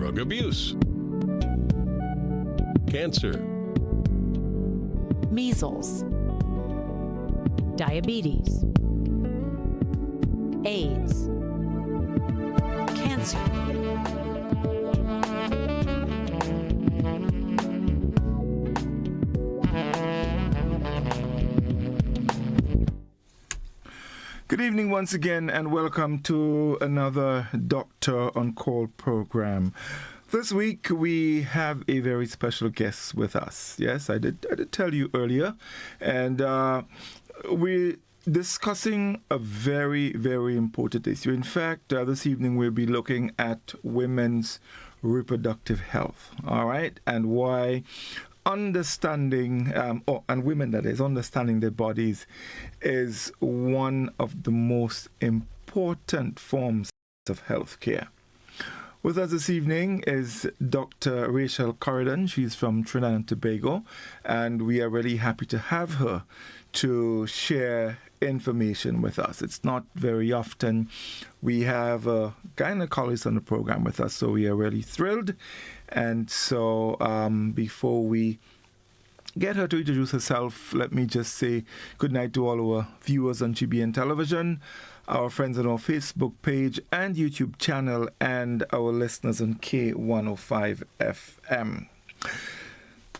drug abuse, cancer, measles, diabetes, AIDS, cancer. Good evening once again, and welcome to another Doctor on Call program. This week we have a very special guest with us. Yes, I did tell you earlier, and we're discussing a very, very important issue. In fact, this evening we'll be looking at women's reproductive health, all right, and why understanding, and women that is, understanding their bodies is one of the most important forms of healthcare. With us this evening is Dr. Rachel Corridon. She's from Trinidad and Tobago, and we are really happy to have her to share information with us. It's not very often we have a gynecologist on the program with us, so we are really thrilled. And so before we get her to introduce herself, let me just say good night to all our viewers on GBN Television, our friends on our Facebook page and YouTube channel, and our listeners on K105 FM.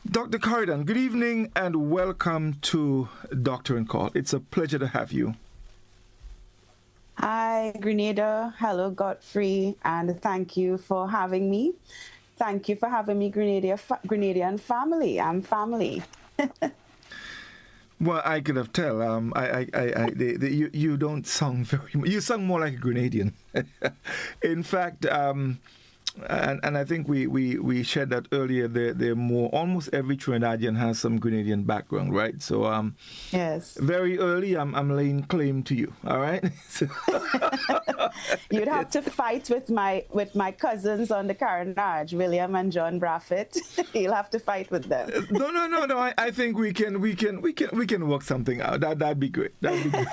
Dr. Corridon, good evening and welcome to Doctor on Call. It's a pleasure to have you. Hi, Grenada. Hello, Godfrey, and thank you for having me. Thank you for having me, Grenadian family. I'm family. Well, I could have tell. You don't sound very. You sound more like a Grenadian. In fact, and I think we shared that earlier. They're more. Almost every Trinidadian has some Grenadian background, right? So yes. Very early, I'm laying claim to you. All right. You'd have to fight with my cousins on the Carnage, William and John Braffett. You'll have to fight with them. No. I think we can work something out. That'd be great. That'd be great.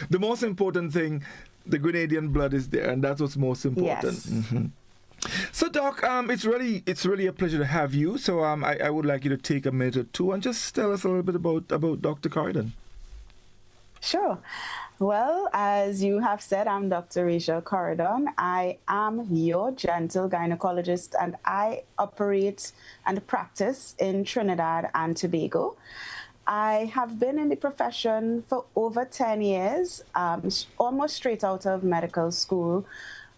The most important thing, the Grenadian blood is there, and that's what's most important. Yes. Mm-hmm. So, Doc, it's really a pleasure to have you. So, I would like you to take a minute or two and just tell us a little bit about Dr. Corridon. Sure. Well, as you have said, I'm Dr. Rachel Corridon. I am your gentle gynecologist, and I operate and practice in Trinidad and Tobago. I have been in the profession for over 10 years, almost straight out of medical school.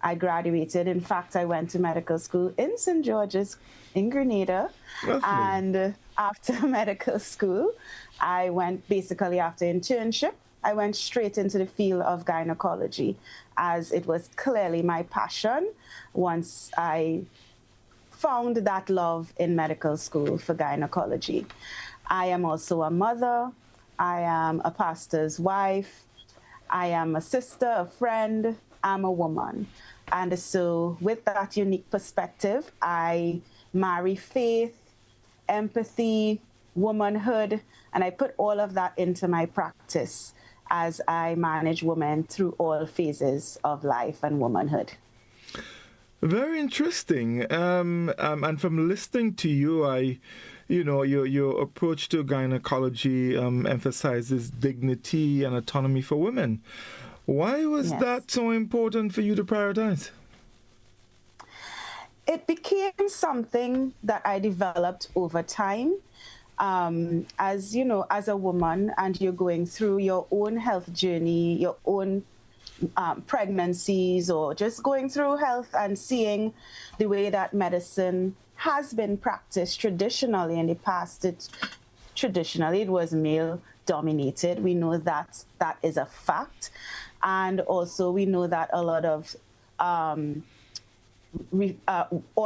I graduated. In fact, I went to medical school in St. George's in Grenada. Lovely. And after medical school, I went basically after internship, I went straight into the field of gynecology, as it was clearly my passion once I found that love in medical school for gynecology. I am also a mother. I am a pastor's wife. I am a sister, a friend. I'm a woman. And so with that unique perspective, I marry faith, empathy, womanhood, and I put all of that into my practice as I manage women through all phases of life and womanhood. Very interesting. And from listening to you, your approach to gynecology emphasizes dignity and autonomy for women. Why was that so important for you to prioritize? It became something that I developed over time. As you know, as a woman, and you're going through your own health journey, your own pregnancies, or just going through health and seeing the way that medicine has been practiced traditionally in the past. Traditionally, it was male dominated. We know that is a fact. And also we know that a lot of all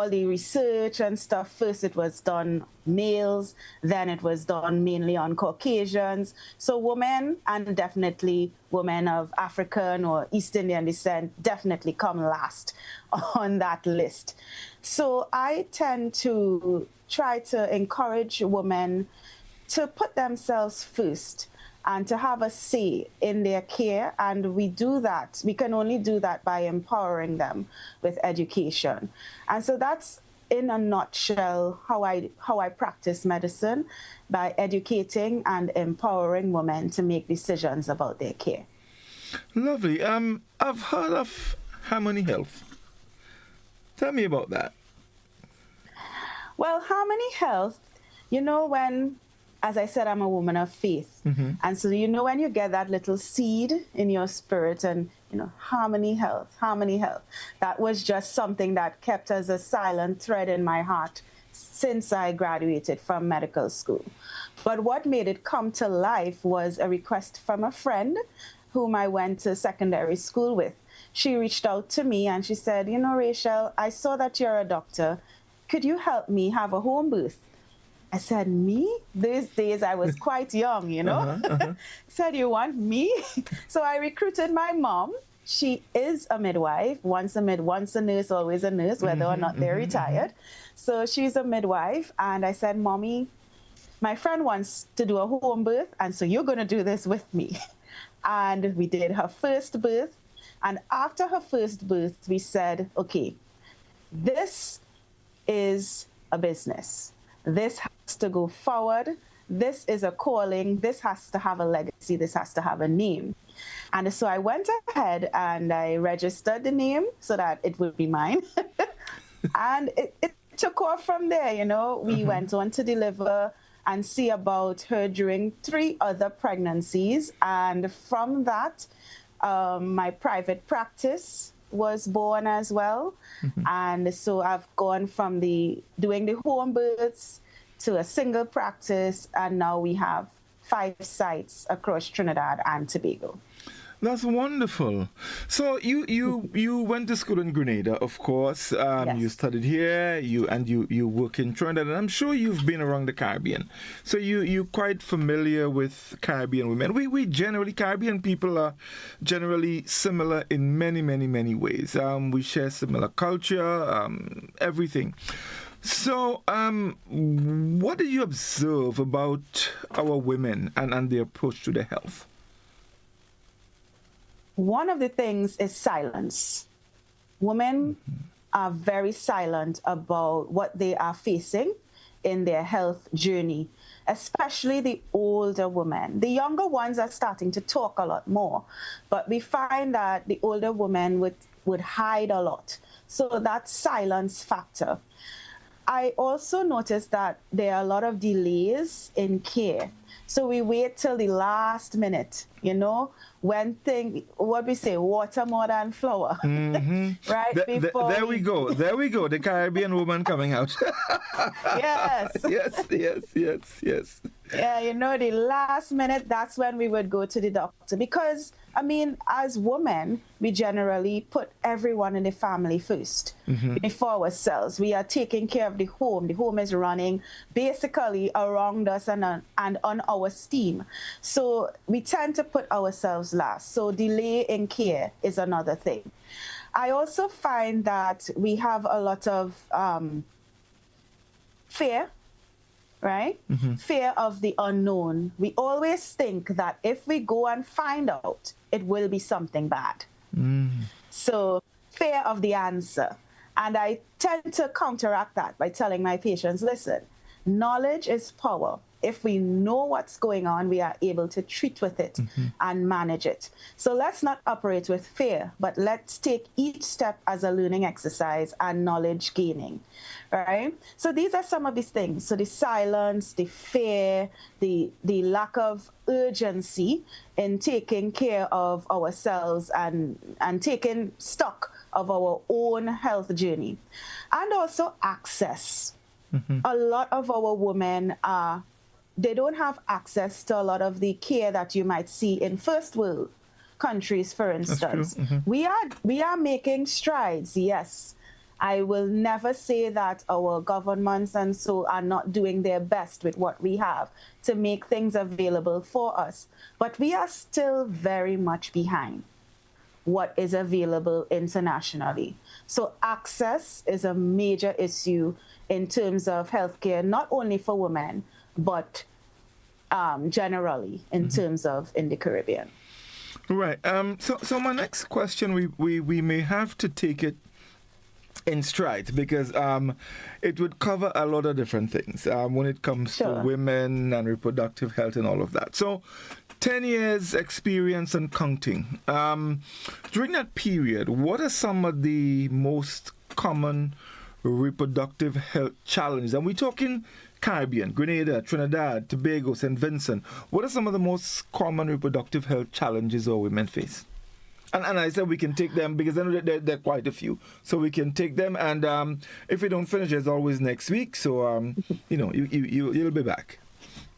the research and stuff, first it was done males, then it was done mainly on Caucasians. So women, and definitely women of African or East Indian descent, definitely come last on that list. So I tend to try to encourage women to put themselves first and to have a say in their care. And we can only do that by empowering them with education. And so that's, in a nutshell, how I practice medicine, by educating and empowering women to make decisions about their care. Lovely. I've heard of Harmony Health. Tell me about that. Well, Harmony Health, when, as I said, I'm a woman of faith. Mm-hmm. And so, when you get that little seed in your spirit and, Harmony Health, that was just something that kept as a silent thread in my heart since I graduated from medical school. But what made it come to life was a request from a friend whom I went to secondary school with. She reached out to me and she said, Rachel, I saw that you're a doctor. Could you help me have a home birth? I said, me? These days I was quite young, Said, you want me? So I recruited my mom. She is a midwife, once a nurse, always a nurse, whether or not they're retired. So she's a midwife. And I said, Mommy, my friend wants to do a home birth, and so you're going to do this with me. And we did her first birth. And after her first birth, we said, okay, this is a business. This has to go forward. This is a calling. This has to have a legacy. This has to have a name. And so I went ahead and I registered the name so that it would be mine. And it took off from there, We went on to deliver and see about her during 3 other pregnancies. And from that, my private practice was born as well. Mm-hmm. And so I've gone from doing the home births to a single practice, and now we have 5 sites across Trinidad and Tobago. That's wonderful. So you went to school in Grenada, of course. Yes. You studied here. You work in Trinidad, and I'm sure you've been around the Caribbean. So you're quite familiar with Caribbean women. We generally, Caribbean people are generally similar in many, many, many ways. We share similar culture, everything. So, what did you observe about our women and their approach to their health? One of the things is silence. Women are very silent about what they are facing in their health journey, especially the older women. The younger ones are starting to talk a lot more, but we find that the older women would hide a lot. So that silence factor. I also noticed that there are a lot of delays in care. So we wait till the last minute, when what we say, water more than flour, mm-hmm. right? There we go, the Caribbean woman coming out. Yes. Yes. Yeah, the last minute, that's when we would go to the doctor. Because, as women, we generally put everyone in the family first, before ourselves. We are taking care of the home. The home is running basically around us and on our steam. So we tend to put ourselves last. So delay in care is another thing. I also find that we have a lot of fear. Right? Mm-hmm. Fear of the unknown. We always think that if we go and find out, it will be something bad. So fear of the answer. And I tend to counteract that by telling my patients, listen, knowledge is power. If we know what's going on, we are able to treat with it and manage it. So let's not operate with fear, but let's take each step as a learning exercise and knowledge gaining, right? So these are some of these things. So the silence, the fear, the lack of urgency in taking care of ourselves and taking stock of our own health journey. And also access. A lot of our women they don't have access to a lot of the care that you might see in first world countries, for instance. We are making strides, yes. I will never say that our governments and so are not doing their best with what we have to make things available for us. But we are still very much behind what is available internationally. So access is a major issue in terms of healthcare, not only for women, but generally in terms of in the Caribbean. Right. So my next question, we may have to take it in stride because it would cover a lot of different things when it comes to women and reproductive health and all of that. So 10 years experience and counting. During that period, what are some of the most common reproductive health challenges? And we're talking Caribbean, Grenada, Trinidad, Tobago, St. Vincent. What are some of the most common reproductive health challenges our women face? And I said we can take them because there are quite a few. So we can take them, and if we don't finish, there's always next week. So, you'll be back.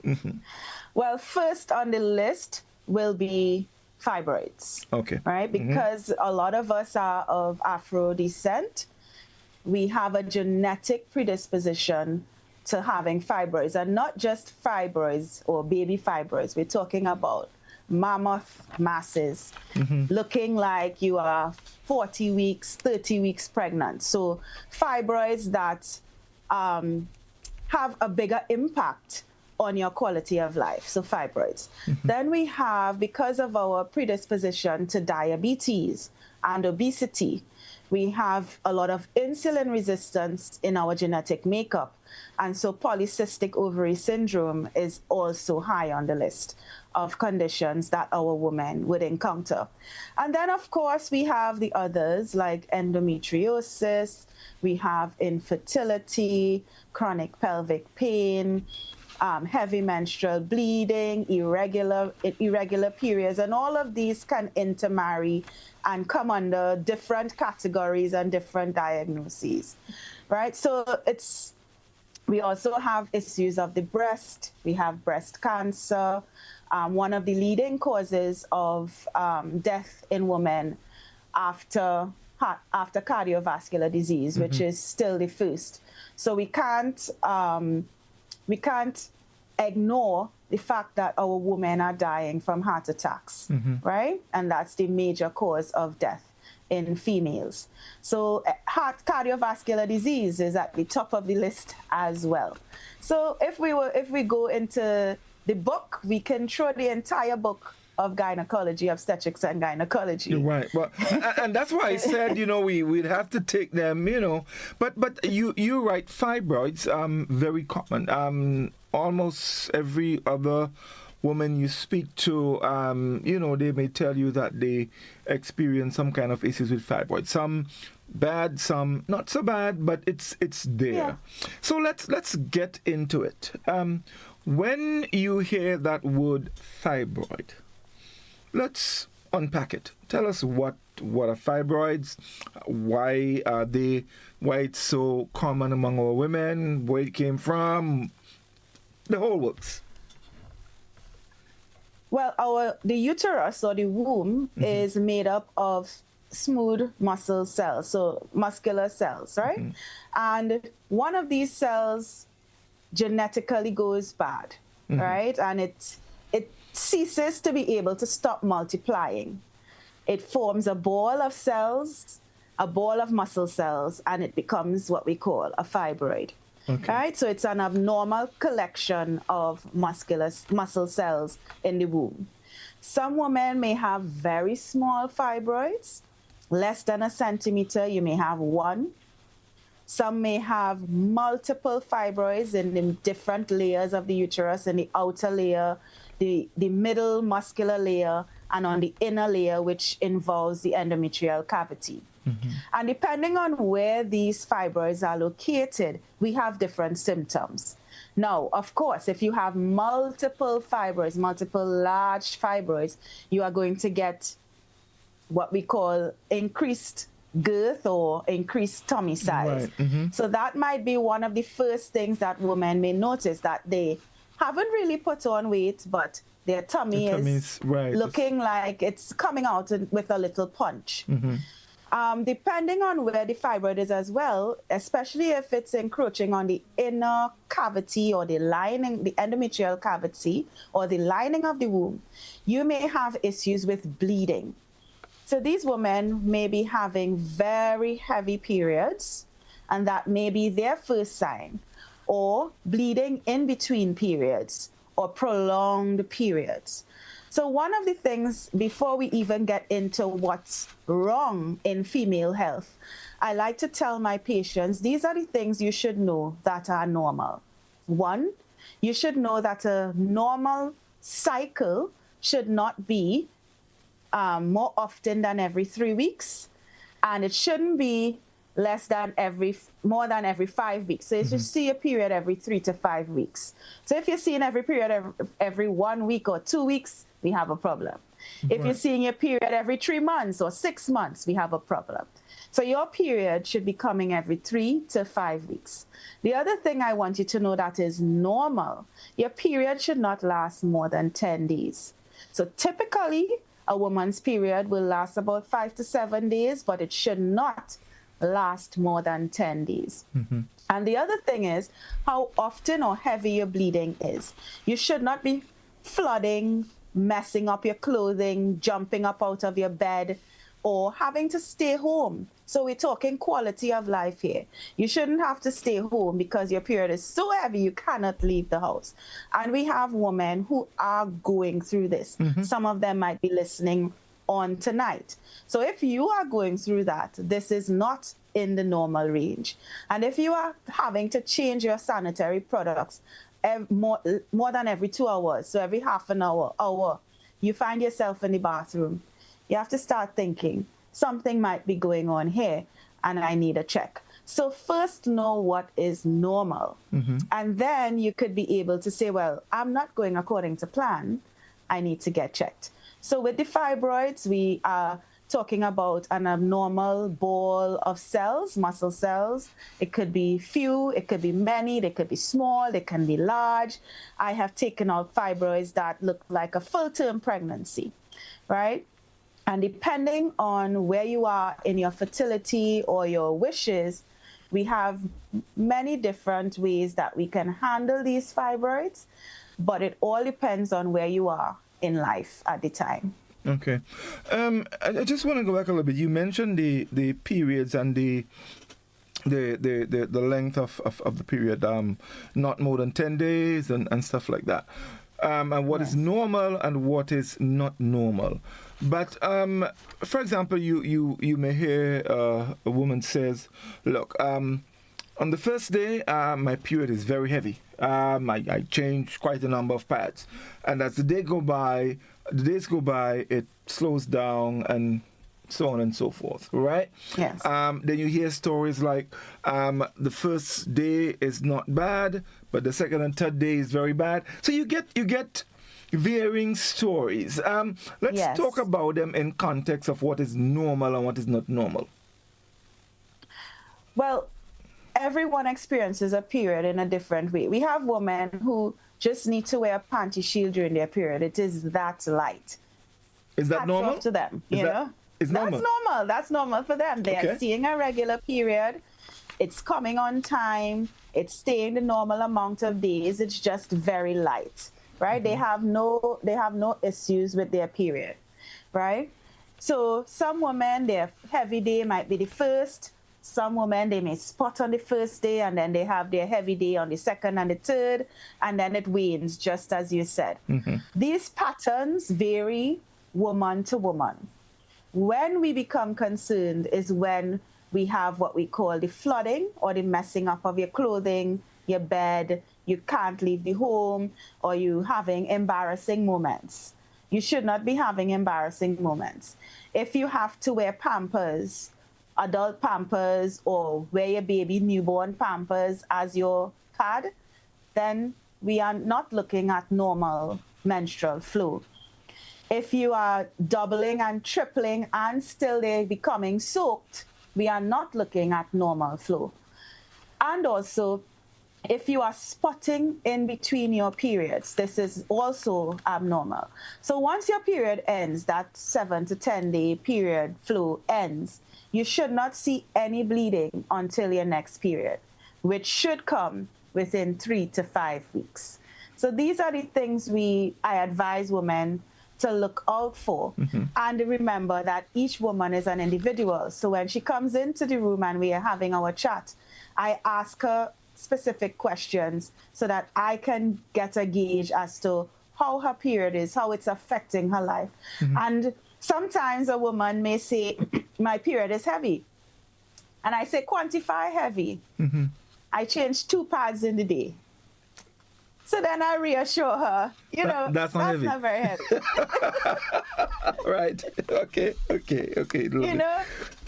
Mm-hmm. Well, first on the list will be fibroids. Okay. Right? Because a lot of us are of Afro descent. We have a genetic predisposition to having fibroids, and not just fibroids or baby fibroids. We're talking about mammoth masses looking like you are 40 weeks, 30 weeks pregnant. So fibroids that have a bigger impact on your quality of life. So fibroids. Then we have, because of our predisposition to diabetes and obesity, we have a lot of insulin resistance in our genetic makeup. And so polycystic ovary syndrome is also high on the list of conditions that our women would encounter. And then, of course, we have the others like endometriosis, we have infertility, chronic pelvic pain, heavy menstrual bleeding, irregular periods, and all of these can intermarry and come under different categories and different diagnoses, right? So we also have issues of the breast. We have breast cancer. One of the leading causes of death in women after cardiovascular disease, which is still the first. So we can't ignore the fact that our women are dying from heart attacks, right? And that's the major cause of death in females. So cardiovascular disease is at the top of the list as well. So if we go into the book, we can throw the entire book of gynecology, obstetrics and gynecology. You're right. Well, and that's why I said, we'd have to take them, But you're right, fibroids, very common. Almost every other woman you speak to, they may tell you that they experience some kind of issues with fibroids. Some bad, some not so bad, but it's there. Yeah. So let's get into it. When you hear that word fibroid, let's unpack it. Tell us what are fibroids, why it's so common among our women, where it came from, the whole works. Well, the uterus or the womb is made up of smooth muscle cells, so muscular cells, right? And one of these cells genetically goes bad, right? And it ceases to be able to stop multiplying. It forms a ball of cells, a ball of muscle cells, and it becomes what we call a fibroid. Okay. Right? So it's an abnormal collection of muscle cells in the womb. Some women may have very small fibroids, less than a centimeter. You may have one. Some may have multiple fibroids in the different layers of the uterus, in the outer layer, the middle muscular layer, and on the inner layer, which involves the endometrial cavity. And depending on where these fibroids are located, we have different symptoms. Now, of course, if you have multiple fibroids, multiple large fibroids, you are going to get what we call increased girth or increased tummy size. Right. So that might be one of the first things that women may notice, that they haven't really put on weight, but their tummy is looking like it's coming out with a little punch. Depending on where the fibroid is as well, especially if it's encroaching on the inner cavity or the lining, the endometrial cavity or the lining of the womb, you may have issues with bleeding. So these women may be having very heavy periods, and that may be their first sign, or bleeding in between periods, or prolonged periods. So one of the things, before we even get into what's wrong in female health, I like to tell my patients, these are the things you should know that are normal. One, you should know that a normal cycle should not be more often than every 3 weeks, and it shouldn't be more than every 5 weeks. So you should see a period every 3 to 5 weeks. So if you're seeing every period every 1 week or 2 weeks, we have a problem. If you're seeing your period every 3 months or 6 months, we have a problem. So your period should be coming every 3 to 5 weeks. The other thing I want you to know that is normal. Your period should not last more than 10 days. So typically, a woman's period will last about 5 to 7 days, but it should not last more than 10 days. And the other thing is how often or heavy your bleeding is. You should not be flooding, messing up your clothing, jumping up out of your bed, or having to stay home. So we're talking quality of life here. You shouldn't have to stay home because your period is so heavy you cannot leave the house. And we have women who are going through this. Some of them might be listening on tonight. So if you are going through that, this is not in the normal range. And if you are having to change your sanitary products more than every 2 hours, so every half an hour, you find yourself in the bathroom, you have to start thinking, something might be going on here and I need a check. So first know what is normal. And then you could be able to say, well, I'm not going according to plan. I need to get checked. So with the fibroids, we are talking about an abnormal ball of cells, muscle cells. It could be few, it could be many, they could be small, they can be large. I have taken out fibroids that look like a full-term pregnancy, right? And depending on where you are in your fertility or your wishes, we have many different ways that we can handle these fibroids, but it all depends on where you are in life at the time. Okay. I just want to go back a little bit. You mentioned the periods and the length of the period, not more than 10 days and stuff like that. And what is normal and what is not normal. But for example, you may hear a woman says, look, on the first day, my period is very heavy. I change quite a number of pads. And as the days go by, it slows down and so on and so forth, right? Yes. Then you hear stories like the first day is not bad, but the second and third day is very bad. So you get varying stories. Let's talk about them in context of what is normal and what is not normal. Well, everyone experiences a period in a different way. We have women who just need to wear a panty shield during their period. It is that light. Is that normal? To them, know? That's normal. That's normal for them. They are seeing a regular period. It's coming on time. It's staying the normal amount of days. It's just very light, right? They have no issues with their period, right? So some women, their heavy day might be the first. Some women, they may spot on the first day and then they have their heavy day on the second and the third, and then it wanes, just as you said. These patterns vary woman to woman. When we become concerned is when we have what we call the flooding or the messing up of your clothing, your bed, you can't leave the home, or you having embarrassing moments. You should not be having embarrassing moments. If you have to wear Pampers, adult Pampers, or wear your baby newborn Pampers as your pad, then we are not looking at normal menstrual flow. If you are doubling and tripling and still they're becoming soaked, we are not looking at normal flow. And also, if you are spotting in between your periods, this is also abnormal. So once your period ends, that 7 to 10 day period flow ends, you should not see any bleeding until your next period, which should come within 3 to 5 weeks. So these are the things I advise women to look out for. And remember that each woman is an individual. So when she comes into the room and we are having our chat, I ask her specific questions so that I can get a gauge as to how her period is, how it's affecting her life. And sometimes a woman may say, my period is heavy. And I say, quantify heavy. I change 2 pads in the day. So then I reassure her, that's not heavy. Not very heavy. Right. Okay. Lovely.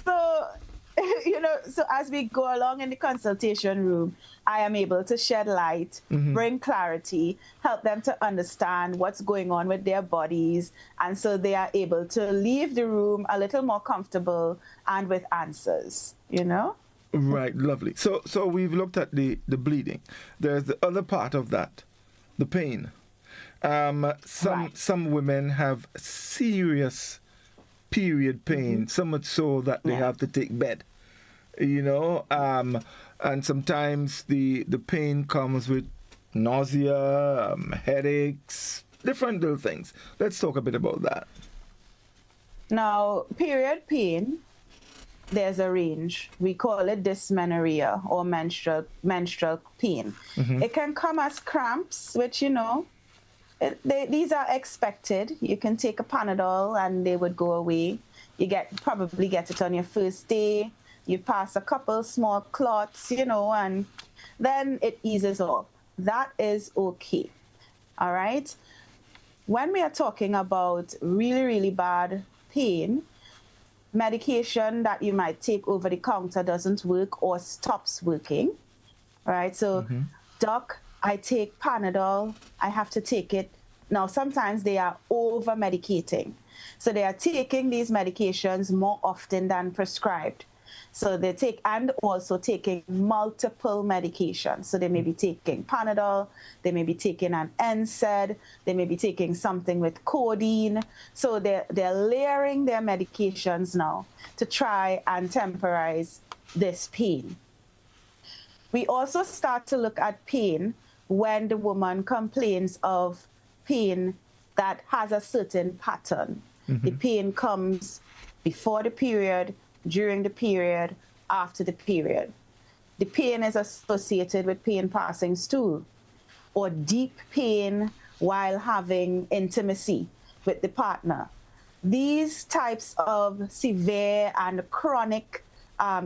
So as we go along in the consultation room, I am able to shed light, bring clarity, help them to understand what's going on with their bodies. And so they are able to leave the room a little more comfortable and with answers, Right, lovely. So we've looked at the bleeding. There's the other part of that, the pain. Some women have serious period pain, so much so that they have to take bed. And sometimes the pain comes with nausea, headaches, different little things. Let's talk a bit about that. Now, period pain, there's a range. We call it dysmenorrhea or menstrual pain. It can come as cramps, which, these are expected. You can take a Panadol and they would go away. You probably get it on your first day. You pass a couple small clots, and then it eases off. That is okay. All right. When we are talking about really, really bad pain, medication that you might take over the counter doesn't work or stops working. All right. So, doc, I take Panadol. I have to take it. Now, sometimes they are over medicating. So they are taking these medications more often than prescribed. So they take, and also taking multiple medications. So they may be taking Panadol, they may be taking an NSAID, they may be taking something with codeine. So they're layering their medications now to try and temporize this pain. We also start to look at pain when the woman complains of pain that has a certain pattern. The pain comes before the period, during the period, after the period. The pain is associated with pain passing stool or deep pain while having intimacy with the partner. These types of severe and chronic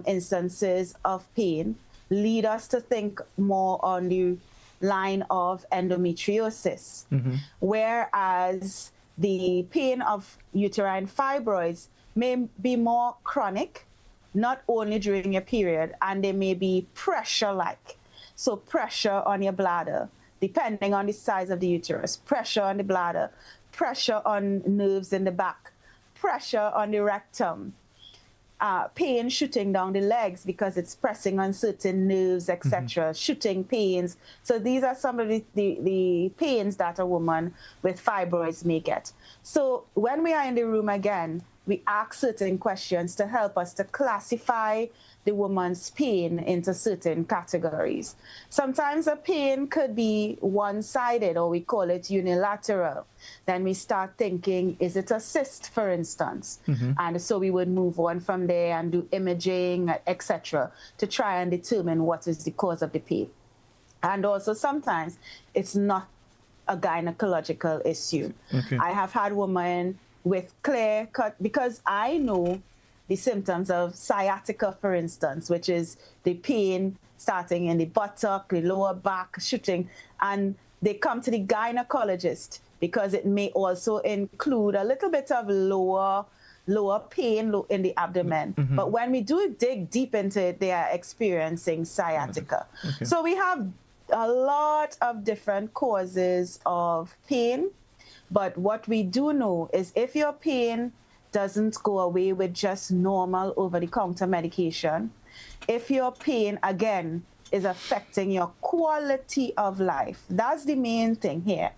instances of pain lead us to think more on the line of endometriosis, whereas the pain of uterine fibroids may be more chronic, not only during your period, and they may be pressure-like. So pressure on your bladder, depending on the size of the uterus, pressure on the bladder, pressure on nerves in the back, pressure on the rectum, pain shooting down the legs because it's pressing on certain nerves, etc., shooting pains. So these are some of the pains that a woman with fibroids may get. So when we are in the room again, we ask certain questions to help us to classify the woman's pain into certain categories. Sometimes a pain could be one-sided, or we call it unilateral. Then we start thinking, is it a cyst, for instance? And so we would move on from there and do imaging, etc., to try and determine what is the cause of the pain. And also sometimes it's not a gynecological issue. I have had women with clear cut, because I know the symptoms of sciatica, for instance, which is the pain starting in the buttock, the lower back, shooting, and they come to the gynecologist because it may also include a little bit of lower pain in the abdomen. But when we do dig deep into it, they are experiencing sciatica. So we have a lot of different causes of pain. But what we do know is if your pain doesn't go away with just normal over-the-counter medication, if your pain, again, is affecting your quality of life, that's the main thing here.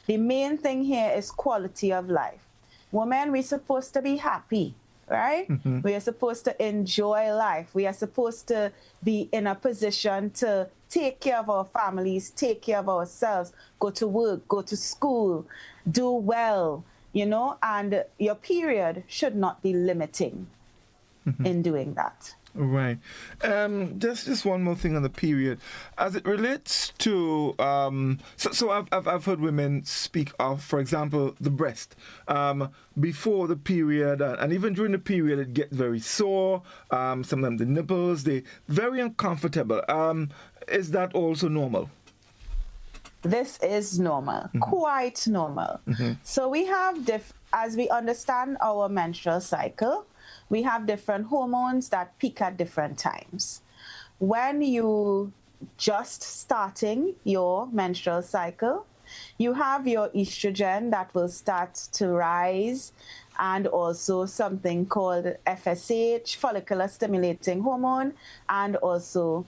The main thing here is quality of life. Women, we're supposed to be happy, right? We are supposed to enjoy life. We are supposed to be in a position to take care of our families, take care of ourselves, go to work, go to school, do well, and your period should not be limiting in doing that. Right. Just one more thing on the period, as it relates to so I've heard women speak of, for example, the breast before the period, and even during the period it gets very sore. Sometimes the nipples, they very uncomfortable. Is that also normal? This is normal, quite normal. So we have as we understand our menstrual cycle, we have different hormones that peak at different times. When you just starting your menstrual cycle, you have your estrogen that will start to rise, and also something called FSH, follicular stimulating hormone, and also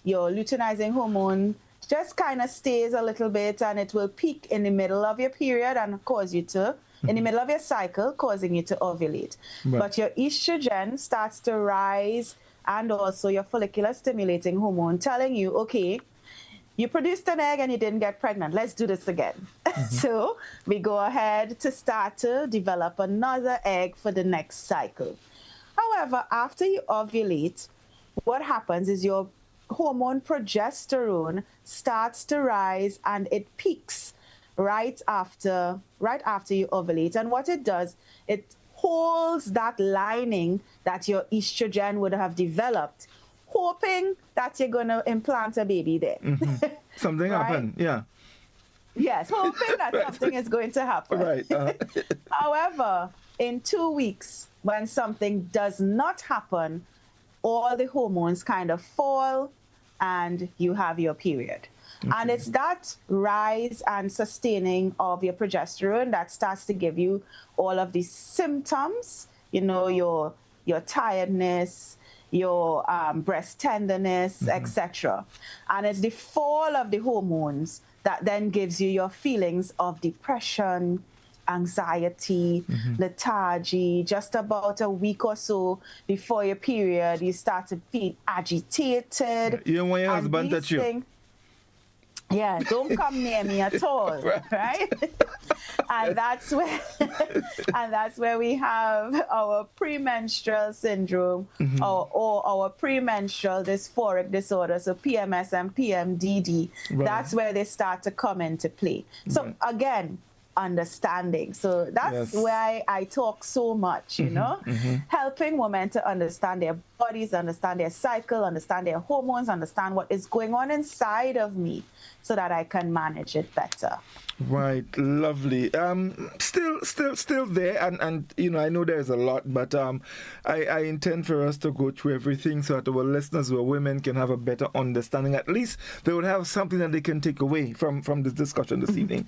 your luteinizing hormone just kind of stays a little bit, and it will peak in the middle of your period and cause you to in the middle of your cycle, causing you to ovulate. Right. But your estrogen starts to rise, and also your follicular stimulating hormone telling you, okay, you produced an egg and you didn't get pregnant. Let's do this again. So we go ahead to start to develop another egg for the next cycle. However, after you ovulate, what happens is your hormone progesterone starts to rise, and it peaks right after you ovulate. And what it does, it holds that lining that your estrogen would have developed, hoping that you're going to implant a baby there. Something happened, yeah. Yes, hoping that something is going to happen. Right. However, in 2 weeks, when something does not happen, all the hormones kind of fall and you have your period. And it's that rise and sustaining of your progesterone that starts to give you all of these symptoms, your tiredness, your breast tenderness, etc. And it's the fall of the hormones that then gives you your feelings of depression, anxiety, lethargy. Just about a week or so before your period, you start to feel agitated. You don't want your husband to touch you. Yeah, don't come near me at all, right? And that's where we have our premenstrual syndrome, or our premenstrual dysphoric disorder, so PMS and PMDD. Right. That's where they start to come into play. So again, understanding. So that's why I talk so much, helping women to understand their bodies, understand their cycle, understand their hormones, understand what is going on inside of me, so that I can manage it better. Right, lovely. Still there, and I know there's a lot, but I intend for us to go through everything so that our listeners who are women can have a better understanding. At least they would have something that they can take away from this discussion this evening.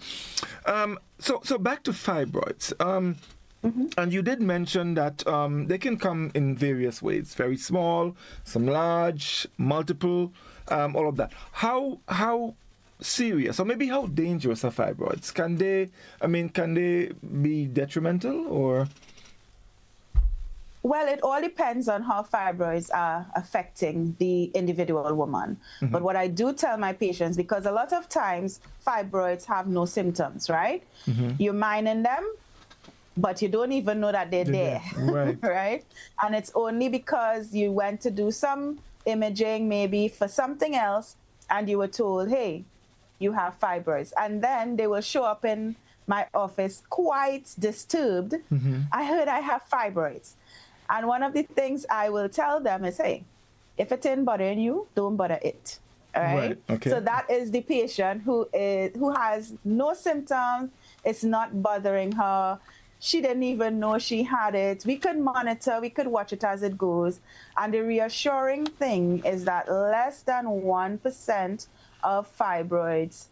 So back to fibroids. And you did mention that they can come in various ways: very small, some large, multiple, all of that. How serious, or maybe how dangerous are fibroids? Can they be detrimental, or? Well, it all depends on how fibroids are affecting the individual woman. But what I do tell my patients, because a lot of times fibroids have no symptoms, right? You're minding them, but you don't even know that they're there, right? Right? And it's only because you went to do some imaging, maybe for something else, and you were told, hey, you have fibroids. And then they will show up in my office quite disturbed. I heard I have fibroids. And one of the things I will tell them is, hey, if it ain't bothering you, don't bother it. All right? Okay. So that is the patient who has no symptoms. It's not bothering her. She didn't even know she had it. We could monitor, we could watch it as it goes. And the reassuring thing is that less than 1% of fibroids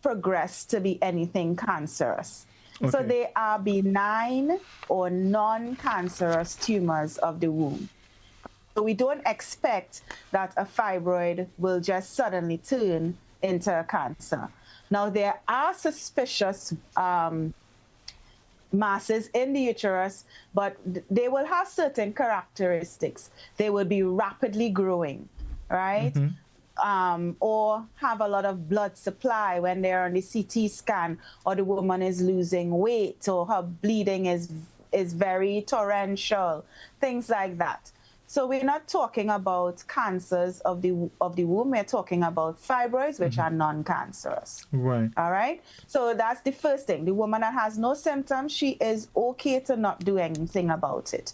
progress to be anything cancerous. Okay. So they are benign or non-cancerous tumors of the womb. So we don't expect that a fibroid will just suddenly turn into a cancer. Now, there are suspicious masses in the uterus, but they will have certain characteristics. They will be rapidly growing, right? Or have a lot of blood supply when they're on the CT scan, or the woman is losing weight, or her bleeding is very torrential, things like that. So we're not talking about cancers of the womb. We're talking about fibroids, which are non-cancerous. Right. All right. So that's the first thing. The woman that has no symptoms, she is okay to not do anything about it.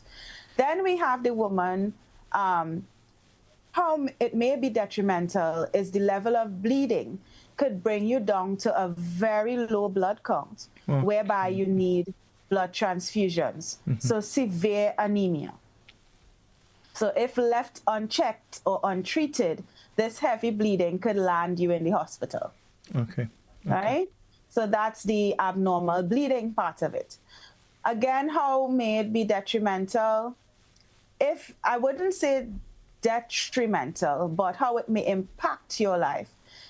Then we have the woman, how it may be detrimental is the level of bleeding could bring you down to a very low blood count, whereby you need blood transfusions. So severe anemia. So if left unchecked or untreated, this heavy bleeding could land you in the hospital. Okay. Right? So that's the abnormal bleeding part of it. Again, how may it be detrimental? If I wouldn't say detrimental, but how it may impact your life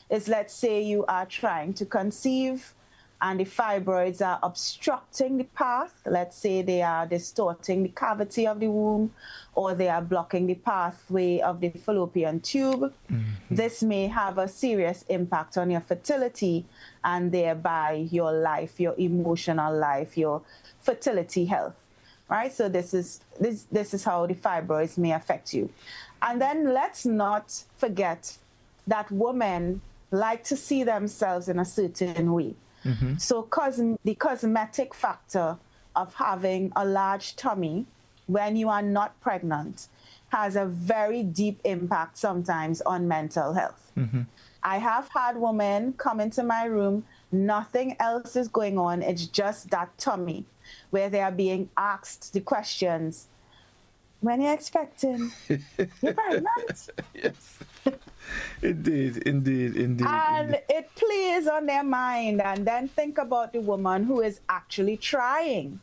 is, let's say you are trying to conceive and the fibroids are obstructing the path. Let's say they are distorting the cavity of the womb, or they are blocking the pathway of the fallopian tube. This may have a serious impact on your fertility and thereby your life, your emotional life, your fertility health. Right? So this is how the fibroids may affect you. And then let's not forget that women like to see themselves in a certain way. So the cosmetic factor of having a large tummy when you are not pregnant has a very deep impact sometimes on mental health. I have had women come into my room, nothing else is going on, it's just that tummy, where they are being asked the questions, when you're expecting, you're pregnant? Yes. Indeed. And it plays on their mind. And then think about the woman who is actually trying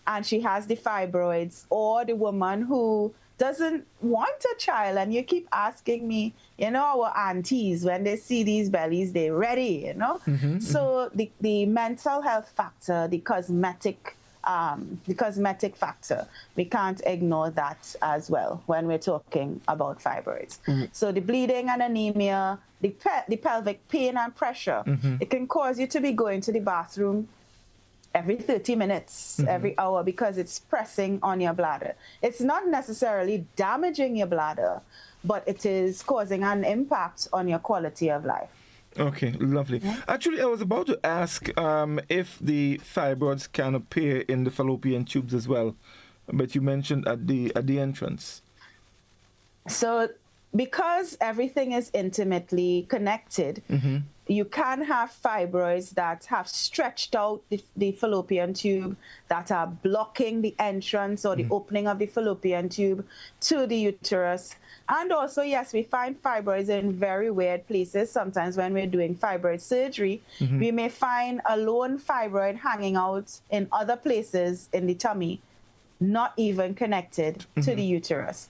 and she has the fibroids, or the woman who doesn't want a child. And you keep asking me, our aunties, when they see these bellies, they're ready, So the mental health factor, the cosmetic factor, we can't ignore that as well when we're talking about fibroids. So the bleeding and anemia, the pelvic pain and pressure, it can cause you to be going to the bathroom every 30 minutes, every hour, because it's pressing on your bladder. It's not necessarily damaging your bladder, but it is causing an impact on your quality of life. Okay, lovely. Actually, I was about to ask if the fibroids can appear in the fallopian tubes as well, but you mentioned at the entrance. So, because everything is intimately connected, you can have fibroids that have stretched out the fallopian tube, that are blocking the entrance or the opening of the fallopian tube to the uterus. And also, yes, we find fibroids in very weird places. Sometimes when we're doing fibroid surgery, we may find a lone fibroid hanging out in other places in the tummy, not even connected to the uterus.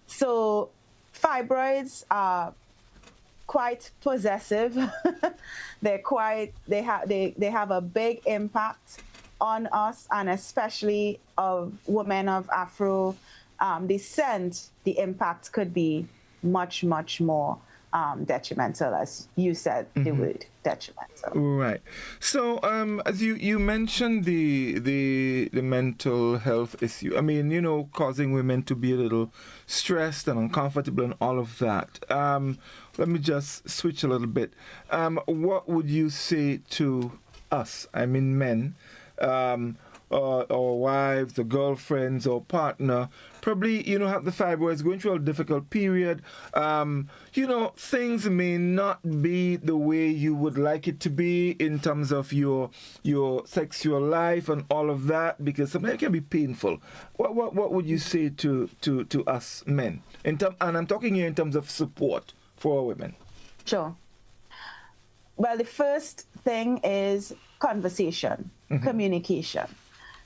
So fibroids are quite possessive. They have a big impact on us, and especially of women of Afro descent. The impact could be much, much more detrimental, as you said, the word detrimental. Right. So, as you mentioned the mental health issue, I mean, causing women to be a little stressed and uncomfortable and all of that. Let me just switch a little bit. What would you say to us, I mean men, or wives or girlfriends or partner, probably, have the fibroids, going through a difficult period. Things may not be the way you would like it to be in terms of your sexual life and all of that, because sometimes it can be painful. What would you say to us men? And I'm talking here in terms of support for women. Sure. Well, the first thing is conversation, communication.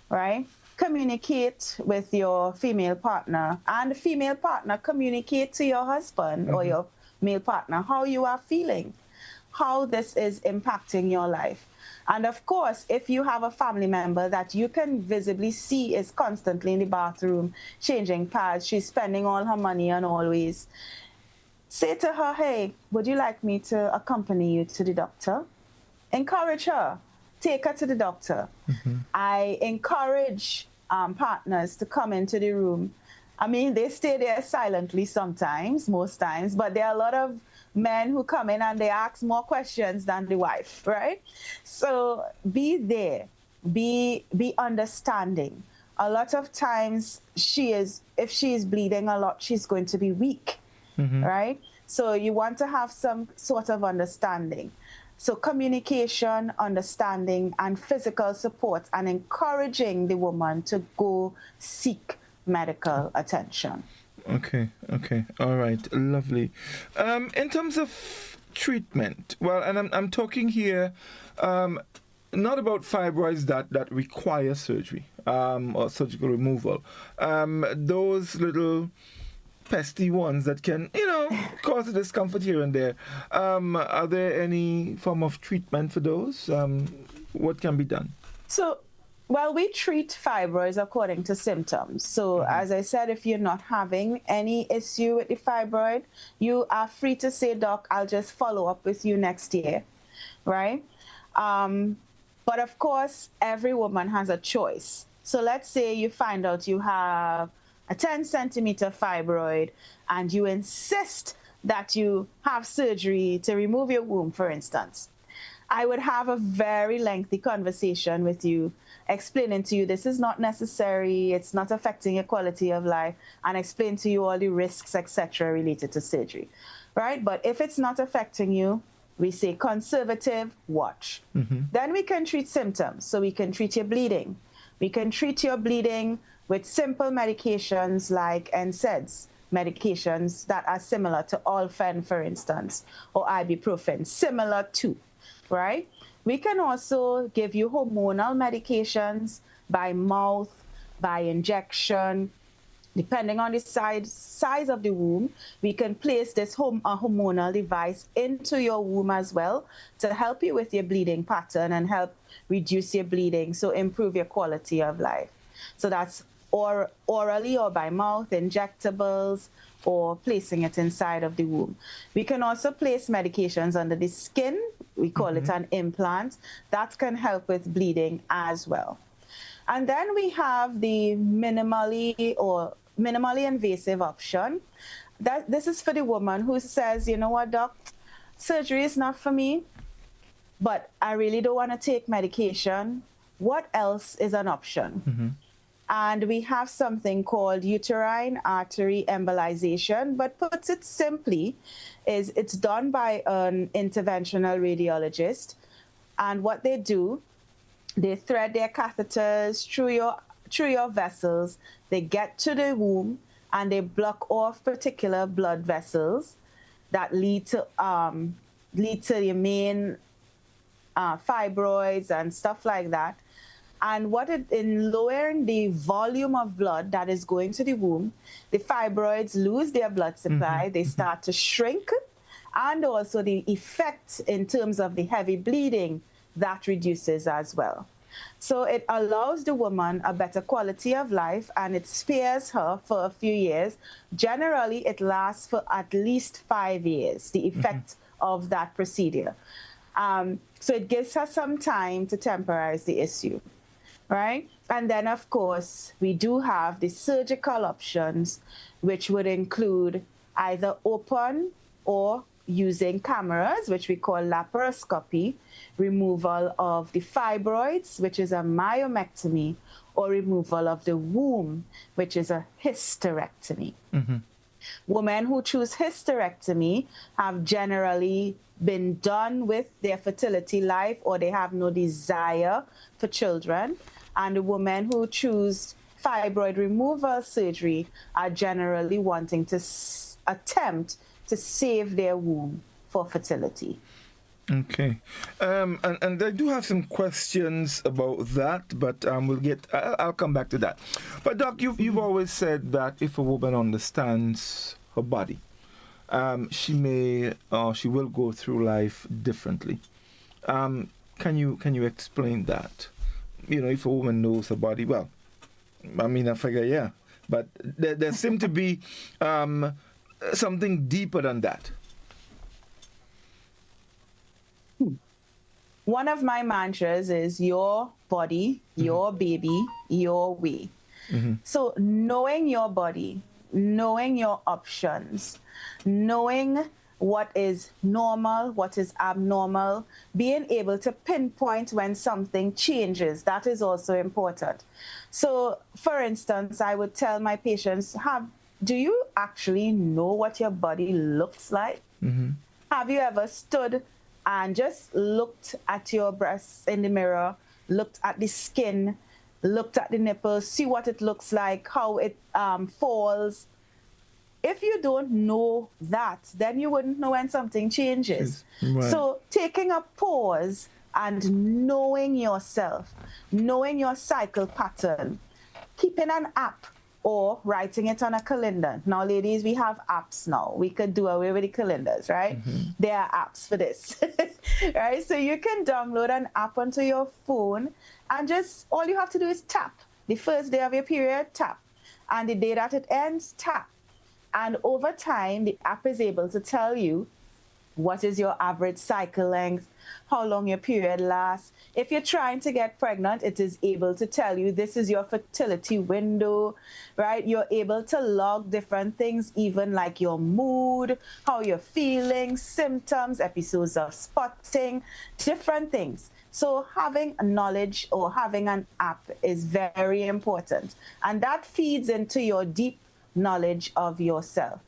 Right? Communicate with your female partner, and the female partner communicate to your husband or your male partner how you are feeling, how this is impacting your life. And of course, if you have a family member that you can visibly see is constantly in the bathroom, changing pads, she's spending all her money and always, say to her, hey, would you like me to accompany you to the doctor? Encourage her. Take her to the doctor. I encourage partners to come into the room I mean, they stay there silently sometimes, most times, but there are a lot of men who come in and they ask more questions than the wife, right? So be there, be understanding. A lot of times if she is bleeding a lot, she's going to be weak, right? So you want to have some sort of understanding. So communication, understanding, and physical support, and encouraging the woman to go seek medical attention. Okay. All right. Lovely. In terms of treatment, well, and I'm talking here not about fibroids that require surgery or surgical removal. Those little pesky ones that can, cause a discomfort here and there. Are there any form of treatment for those? What can be done? So, well, we treat fibroids according to symptoms. So, as I said, if you're not having any issue with the fibroid, you are free to say, Doc, I'll just follow up with you next year, right? But of course, every woman has a choice. So let's say you find out you have a 10 centimeter fibroid and you insist that you have surgery to remove your womb, for instance. I would have a very lengthy conversation with you, explaining to you this is not necessary, it's not affecting your quality of life, and explain to you all the risks, etc., related to surgery, right? But if it's not affecting you, we say conservative, watch. Then we can treat symptoms. So we can treat your bleeding. We can treat your bleeding with simple medications like NSAIDs, medications that are similar to Olfen, for instance, or ibuprofen, similar to, right? We can also give you hormonal medications by mouth, by injection. Depending on the size of the womb, we can place this hormonal device into your womb as well to help you with your bleeding pattern and help reduce your bleeding, so improve your quality of life. So that's orally or by mouth, injectables, or placing it inside of the womb. We can also place medications under the skin. We call it an implant. That can help with bleeding as well. And then we have the minimally invasive option. This is for the woman who says, you know what, doc, surgery is not for me, but I really don't want to take medication. What else is an option? And we have something called uterine artery embolization, but puts it simply, it's done by an interventional radiologist. And what they do, they thread their catheters through your vessels. They get to the womb and they block off particular blood vessels that lead to your main fibroids and stuff like that. And in lowering the volume of blood that is going to the womb, the fibroids lose their blood supply. They start to shrink, and also the effect in terms of the heavy bleeding that reduces as well. So it allows the woman a better quality of life, and it spares her for a few years. Generally, it lasts for at least 5 years, the effect of that procedure. So it gives her some time to temporize the issue, right? And then, of course, we do have the surgical options, which would include either open or using cameras, which we call laparoscopy, removal of the fibroids, which is a myomectomy, or removal of the womb, which is a hysterectomy. Women who choose hysterectomy have generally been done with their fertility life, or they have no desire for children. And the women who choose fibroid removal surgery are generally wanting to attempt to save their womb for fertility. Okay. And I do have some questions about that, but I'll come back to that. But Doc, you've always said that if a woman understands her body, she may or she will go through life differently. Can you explain that? If a woman knows her body, well, I mean, I figure, yeah, but there seems to be something deeper than that. One of my mantras is your body, your baby, your way. So knowing your body, knowing your options, knowing what is normal, what is abnormal, being able to pinpoint when something changes, that is also important. So, for instance, I would tell my patients, do you actually know what your body looks like? Have you ever stood and just looked at your breasts in the mirror, looked at the skin, looked at the nipples, see what it looks like, how it falls? If you don't know that, then you wouldn't know when something changes. Right. So taking a pause and knowing yourself, knowing your cycle pattern, keeping an app or writing it on a calendar. Now, ladies, we have apps now. We could do away with the calendars, right? There are apps for this, right? So you can download an app onto your phone and just, all you have to do is tap. The first day of your period, tap. And the day that it ends, tap. And over time, the app is able to tell you what is your average cycle length, how long your period lasts. If you're trying to get pregnant, it is able to tell you this is your fertility window, right? You're able to log different things, even like your mood, how you're feeling, symptoms, episodes of spotting, different things. So having knowledge or having an app is very important. And that feeds into your deep knowledge of yourself.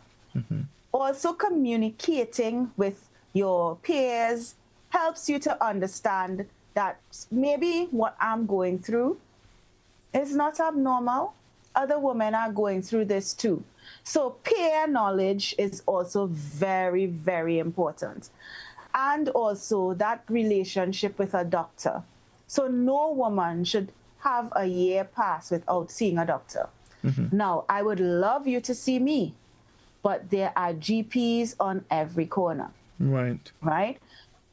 Also, communicating with your peers helps you to understand that maybe what I'm going through is not abnormal. Other women are going through this too. So peer knowledge is also very, very important. And also that relationship with a doctor. So no woman should have a year pass without seeing a doctor. Now, I would love you to see me, but there are GPs on every corner. Right?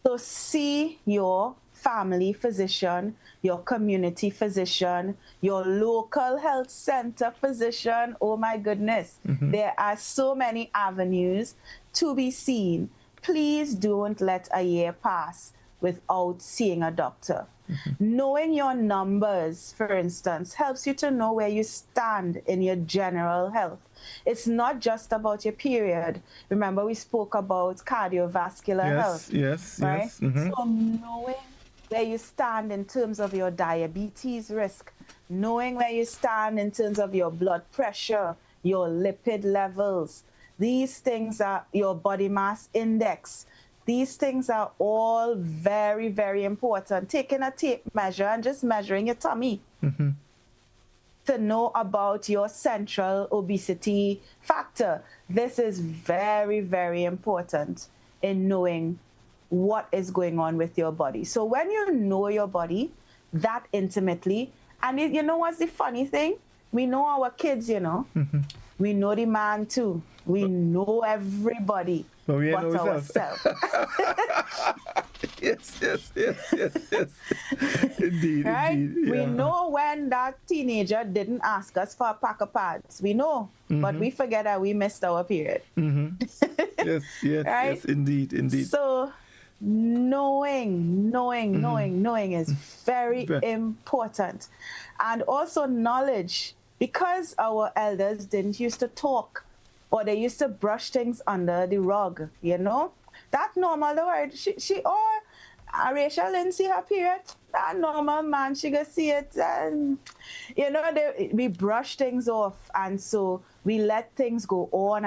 So see your family physician, your community physician, your local health center physician. Oh my goodness. There are so many avenues to be seen. Please don't let a year pass without seeing a doctor. Knowing your numbers, for instance, helps you to know where you stand in your general health. It's not just about your period. Remember, we spoke about cardiovascular health. Right? So knowing where you stand in terms of your diabetes risk, knowing where you stand in terms of your blood pressure, your lipid levels, these things are your body mass index. These things are all very, very important. Taking a tape measure and just measuring your tummy to know about your central obesity factor. This is very, very important in knowing what is going on with your body. So when you know your body that intimately, and you know what's the funny thing? We know our kids, you know. We know the man too. We know everybody but ourselves. Yes. Indeed, right? indeed. Yeah. We know when that teenager didn't ask us for a pack of pads. We know, but we forget that we missed our period. Yes, right? yes, indeed. So knowing is very important. And also knowledge, because our elders didn't used to talk, or they used to brush things under the rug, you know? That normal, the word, Rachel didn't see her period. That normal man, she could see it. And, you know, we brush things off. And so we let things go on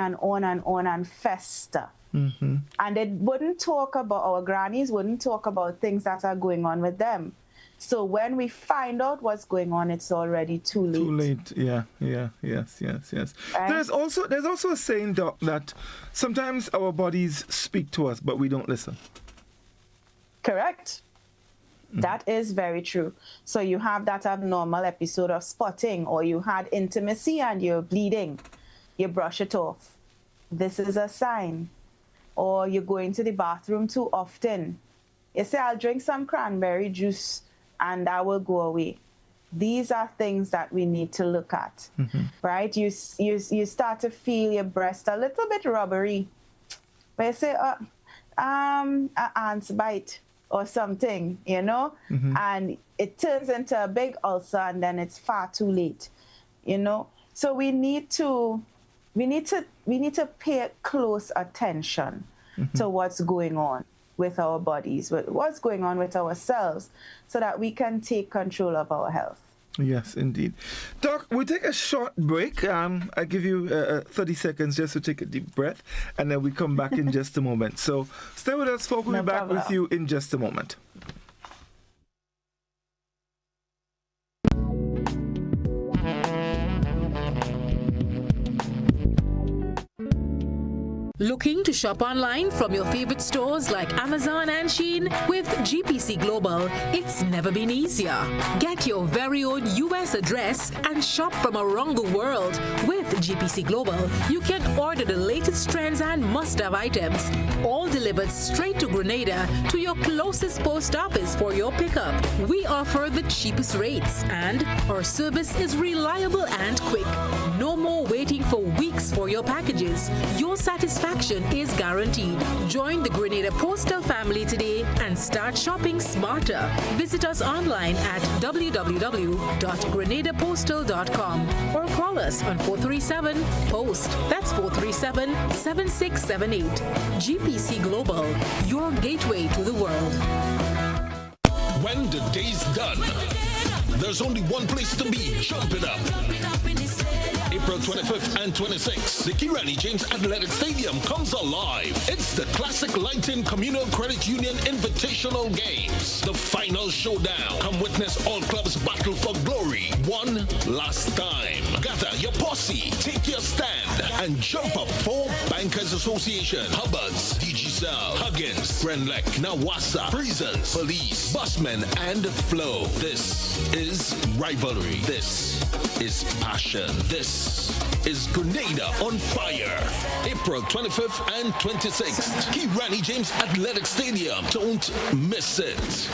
and fester. And they wouldn't talk about, our grannies wouldn't talk about things that are going on with them. So when we find out what's going on, it's already too late. Too late, yes. Right? There's also a saying, Doc, that sometimes our bodies speak to us, but we don't listen. Correct. That is very true. So you have that abnormal episode of spotting, or you had intimacy and you're bleeding. You brush it off. This is a sign. Or you're going to the bathroom too often. You say, I'll drink some cranberry juice and that will go away. These are things that we need to look at, right? You start to feel your breast a little bit rubbery. But you say, an ant's bite or something, you know? And it turns into a big ulcer and then it's far too late. you know. So we need to pay close attention to what's going on with our bodies, what's going on with ourselves, so that we can take control of our health. Yes, indeed. Doc, we'll take a short break. I give you 30 seconds just to take a deep breath, and then we come back in just a moment. So stay with us, folks. We'll be back with you in just a moment. Looking to shop online from your favorite stores like Amazon and Shein? With GPC Global, it's never been easier. Get your very own US address and shop from around the world. With GPC Global, you can order the latest trends and must-have items, all delivered straight to Grenada to your closest post office for your pickup. We offer the cheapest rates, and our service is reliable and quick. No more waiting for weeks for your packages. Your satisfaction is guaranteed. Join the Grenada Postal family today and start shopping smarter. Visit us online at www.grenadapostal.com or call us on 437-POST. That's 437-7678. GPC Global, your gateway to the world. When the day's done, there's only one place to be. Jump it up. April 25th and 26th, the Kirani James Athletic Stadium comes alive. It's the Classic Lighting Communal Credit Union Invitational Games, the final showdown. Come witness all clubs battle for glory one last time. Gather your posse, take your stand, and jump up for Bankers Association, Hubbards, DigiCell, Huggins, Brenlec, Nawasa, Prisons, Police, Busmen, and Flow. This is rivalry. This is passion. This is Grenada on fire. April 25th and 26th. Kirani James Athletic Stadium. Don't miss it.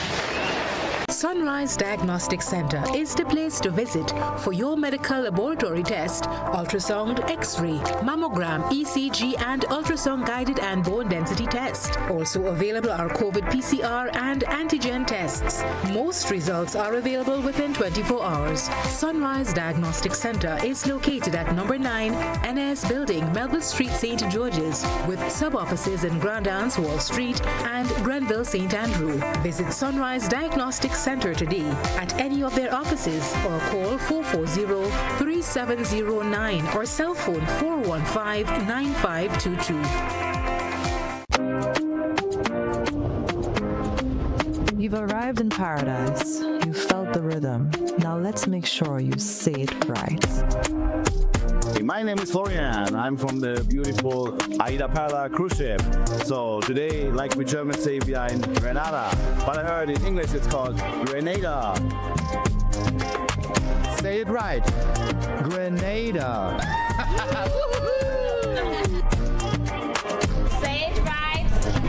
Sunrise Diagnostic Center is the place to visit for your medical laboratory test, ultrasound, X-ray, mammogram, ECG, and ultrasound guided and bone density test. Also available are COVID PCR and antigen tests. Most results are available within 24 hours. Sunrise Diagnostic Center is located at number 9 NS Building, Melville Street, St. George's, with sub-offices in Grand Anse, Wall Street, and Grenville, St. Andrew. Visit Sunrise Diagnostic Center today at any of their offices or call 440-3709 or cell phone 415-9522. You've arrived in paradise. You felt the rhythm. Now let's make sure you say it right. Hey, my name is Florian. I'm from the beautiful Aida Perla cruise ship. So today, like we Germans say, we are in Grenada. But I heard in English it's called Grenada. Say it right. Grenada. Say it right.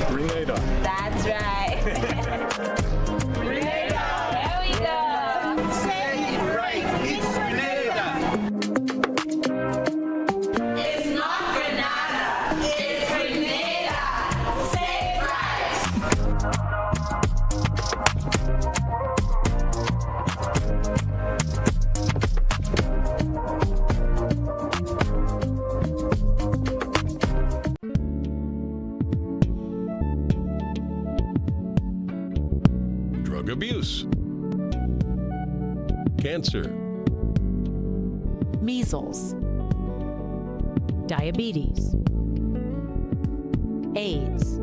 Grenada. That's right. Grenada. There we go. Say it right. It's Grenada. It's not Grenada. It's Grenada. Say it right. Drug abuse, cancer, measles, diabetes, AIDS,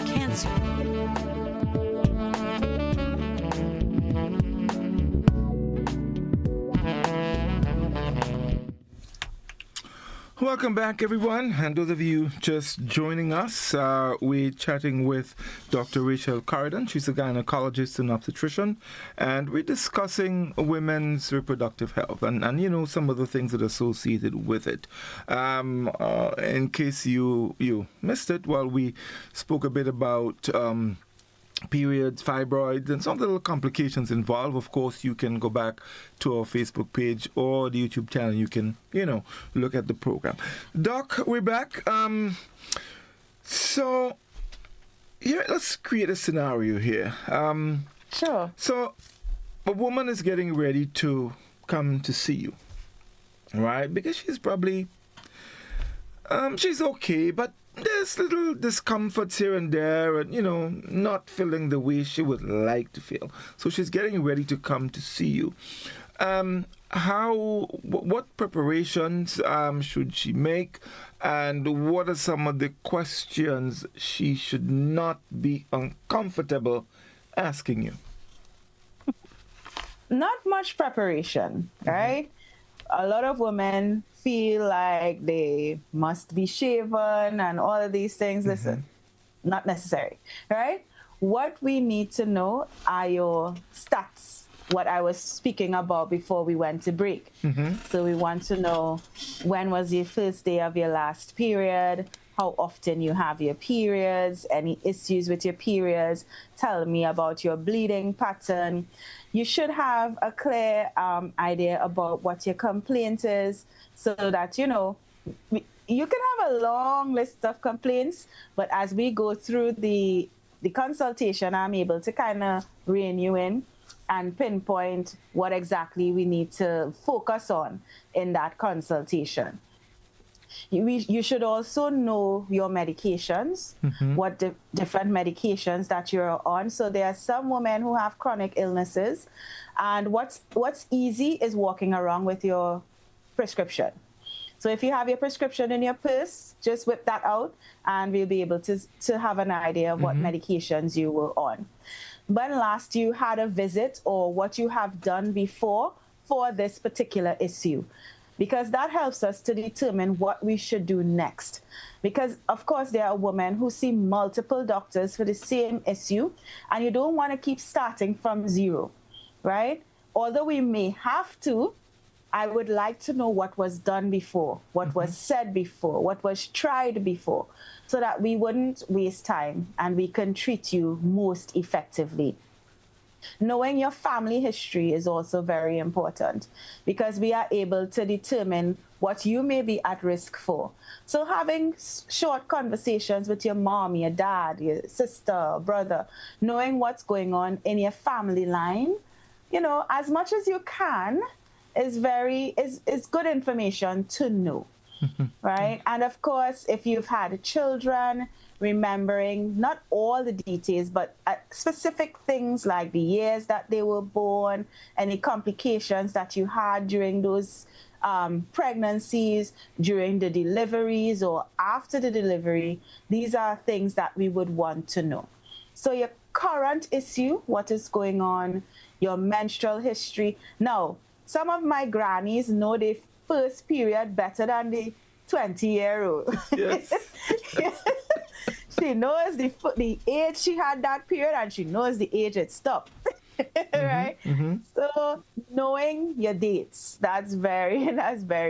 cancer. Welcome back, everyone. And those of you just joining us, we're chatting with Dr. Rachel Corridon. She's a gynecologist and obstetrician. And we're discussing women's reproductive health and you know, some of the things that are associated with it. In case you missed it, well, we spoke a bit about periods, fibroids, and some little complications involved. Of course, you can go back to our Facebook page or the YouTube channel. You can, look at the program. Doc, we're back. So, here, let's create a scenario here. Sure. So, a woman is getting ready to come to see you, right? Because she's probably, she's okay, but there's little discomforts here and there, and not feeling the way she would like to feel. So she's getting ready to come to see you. What preparations should she make, and what are some of the questions she should not be uncomfortable asking you? Not much preparation, right? A lot of women feel like they must be shaven and all of these things. Listen, not necessary, right? What we need to know are your stats, what I was speaking about before we went to break. So we want to know, when was your first day of your last period? How often you have your periods, any issues with your periods, tell me about your bleeding pattern. You should have a clear idea about what your complaint is, so that, you can have a long list of complaints, but as we go through the consultation, I'm able to kind of rein you in and pinpoint what exactly we need to focus on in that consultation. You should also know your medications, what different medications that you're on. So there are some women who have chronic illnesses, and what's easy is walking around with your prescription. So if you have your prescription in your purse, just whip that out, and we'll be able to have an idea of what medications you were on. When last you had a visit, or what you have done before for this particular issue, because that helps us to determine what we should do next. Because, of course, there are women who see multiple doctors for the same issue, and you don't want to keep starting from zero, right? Although we may have to, I would like to know what was done before, what was said before, what was tried before, so that we wouldn't waste time and we can treat you most effectively. Knowing your family history is also very important, because we are able to determine what you may be at risk for. So having short conversations with your mom, your dad, your sister, brother, knowing what's going on in your family line, as much as you can, is good information to know, right? And of course, if you've had children, remembering not all the details, but specific things like the years that they were born, any complications that you had during those pregnancies, during the deliveries or after the delivery. These are things that we would want to know. So your current issue, what is going on, your menstrual history. Now, some of my grannies know their first period better than the 20-year-old. Yes. She knows the age she had that period, and she knows the age it stopped. Right? So knowing your dates, that's very,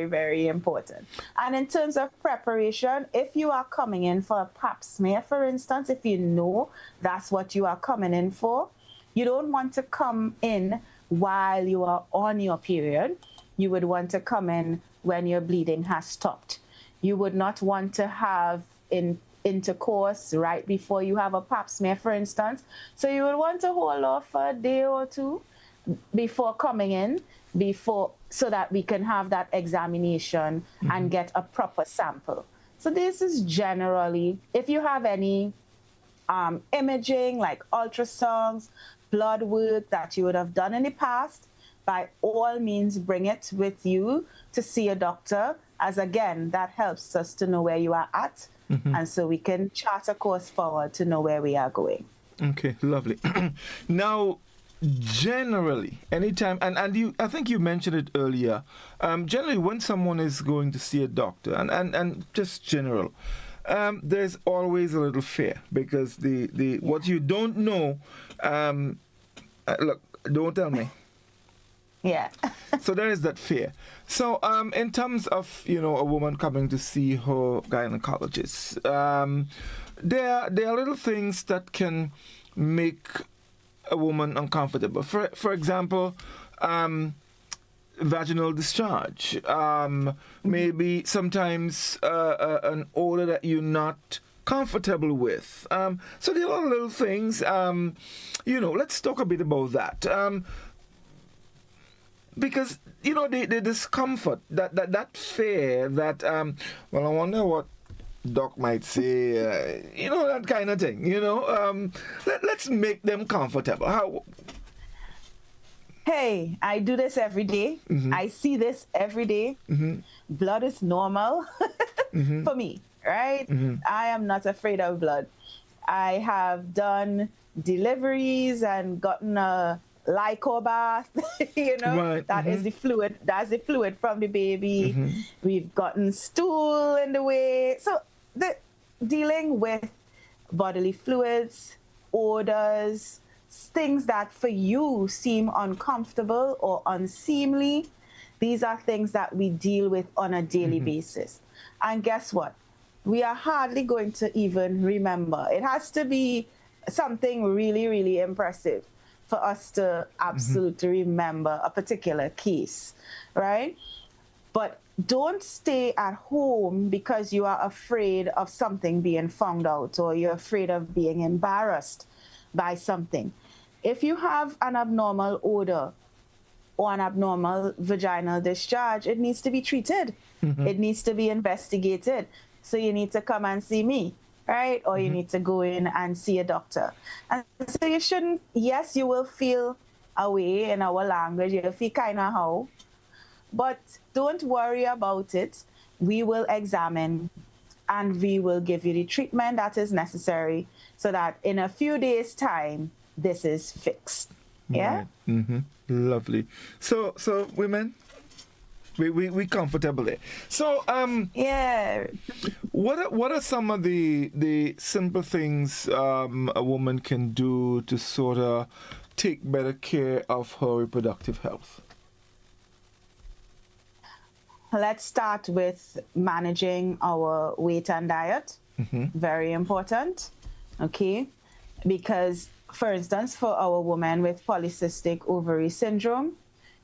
very important. And in terms of preparation, if you are coming in for a pap smear, for instance, if you know that's what you are coming in for, you don't want to come in while you are on your period. You would want to come in when your bleeding has stopped. You would not want to have intercourse right before you have a pap smear, for instance. So you would want to hold off for a day or two before coming in, so that we can have that examination and get a proper sample. So this is generally, if you have any imaging like ultrasounds, blood work that you would have done in the past, by all means bring it with you to see a doctor, as again, that helps us to know where you are at. And so we can chart a course forward to know where we are going. Okay, lovely. Now, generally, anytime, and I think you mentioned it earlier, generally when someone is going to see a doctor, and just general, there's always a little fear, because what you don't know, look, don't tell me. Yeah. So there is that fear. So in terms of, a woman coming to see her gynecologist, there are little things that can make a woman uncomfortable. For example, vaginal discharge. Maybe sometimes an odor that you're not comfortable with. So there are a lot of little things. Let's talk a bit about that. because the discomfort, that fear, that well, I wonder what Doc might say, that kind of thing. Let's make them comfortable. How? Hey, I do this every day. I see this every day. Blood is normal for me, right? I am not afraid of blood. I have done deliveries and gotten a Lycor bath, Right. that is the fluid. That's the fluid from the baby. We've gotten stool in the way. So dealing with bodily fluids, odors, things that for you seem uncomfortable or unseemly, these are things that we deal with on a daily basis. And guess what? We are hardly going to even remember. It has to be something really, really impressive for us to absolutely remember a particular case, right? But don't stay at home because you are afraid of something being found out or you're afraid of being embarrassed by something. If you have an abnormal odor or an abnormal vaginal discharge, it needs to be treated. It needs to be investigated. So you need to come and see me, right? Or you need to go in and see a doctor. And so you shouldn't, yes, you will feel away in our language. You'll feel kind of how, but don't worry about it. We will examine and we will give you the treatment that is necessary so that in a few days' time, this is fixed. Yeah? Right. Lovely. So women, we comfortable there. So Yeah. what are some of the simple things a woman can do to sort of take better care of her reproductive health? Let's start with managing our weight and diet. Very important. Okay. Because, for instance, for our women with polycystic ovary syndrome,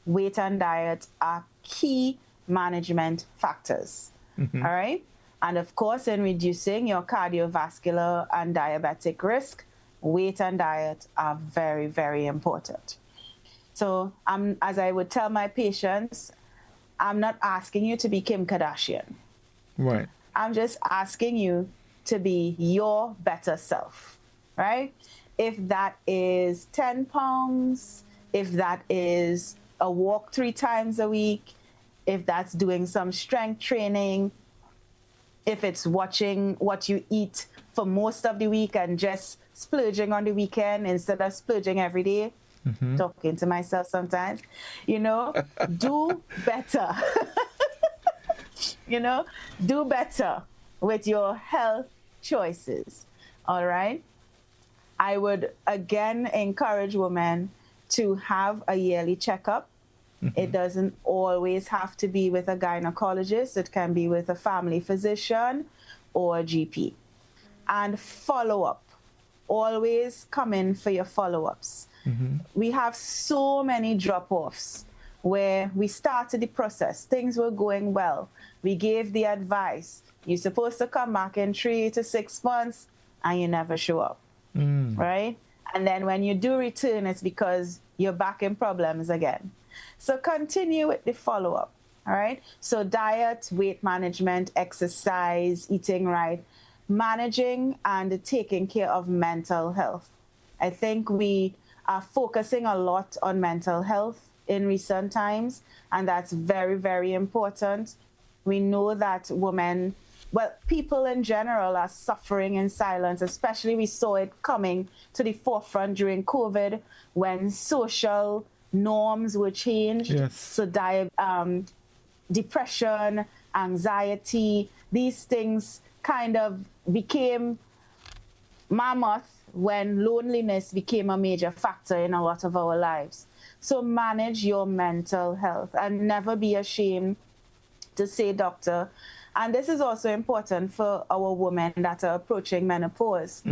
weight and diet are key management factors. All right. And of course, in reducing your cardiovascular and diabetic risk, weight and diet are very, very important. So as I would tell my patients, I'm not asking you to be Kim Kardashian. Right. I'm just asking you to be your better self, right? If that is 10 pounds, if that is a walk 3 times a week, if that's doing some strength training, if it's watching what you eat for most of the week and just splurging on the weekend instead of splurging every day, talking to myself sometimes, do better. Do better with your health choices, all right? I would again encourage women to have a yearly checkup. It doesn't always have to be with a gynecologist. It can be with a family physician or a GP. And follow up. Always come in for your follow-ups. We have so many drop-offs where we started the process. Things were going well. We gave the advice. You're supposed to come back in 3 to 6 months and you never show up, right? And then when you do return, it's because you're back in problems again. So continue with the follow-up, all right? So diet, weight management, exercise, eating right, managing and taking care of mental health. I think we are focusing a lot on mental health in recent times, and that's very, very important. We know that women, people in general are suffering in silence, especially we saw it coming to the forefront during COVID when social norms were changed. Yes. So depression, anxiety, these things kind of became mammoth when loneliness became a major factor in a lot of our lives. So manage your mental health and never be ashamed to say, doctor. And this is also important for our women that are approaching menopause.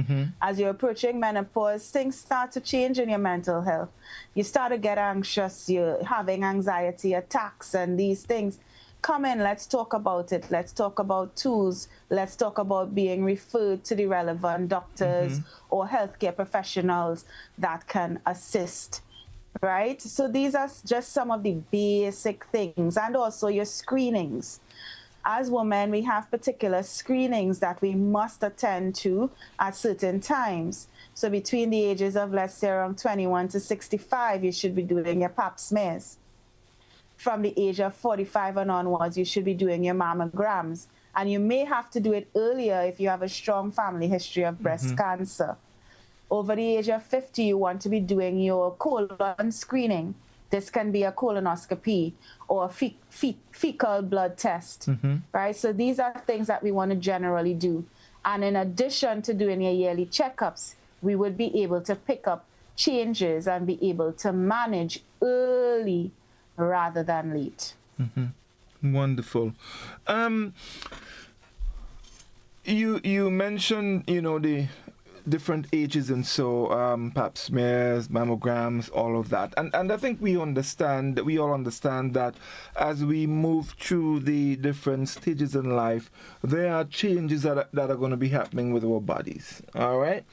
As you're approaching menopause, things start to change in your mental health. You start to get anxious, you're having anxiety attacks and these things. Come in, let's talk about it. Let's talk about tools. Let's talk about being referred to the relevant doctors or healthcare professionals that can assist right? So these are just some of the basic things, and also your screenings. As women, we have particular screenings that we must attend to at certain times. So between the ages of, let's say, around 21 to 65, you should be doing your pap smears. From the age of 45 and onwards, you should be doing your mammograms. And you may have to do it earlier if you have a strong family history of breast cancer. Over the age of 50, you want to be doing your colon screening. This can be a colonoscopy or a fecal blood test, right? So these are things that we want to generally do. And in addition to doing your yearly checkups, we would be able to pick up changes and be able to manage early rather than late. Wonderful. You mentioned, the different ages and so pap smears, mammograms, all of that, and I think we all understand that as we move through the different stages in life, there are changes that are going to be happening with our bodies. All right.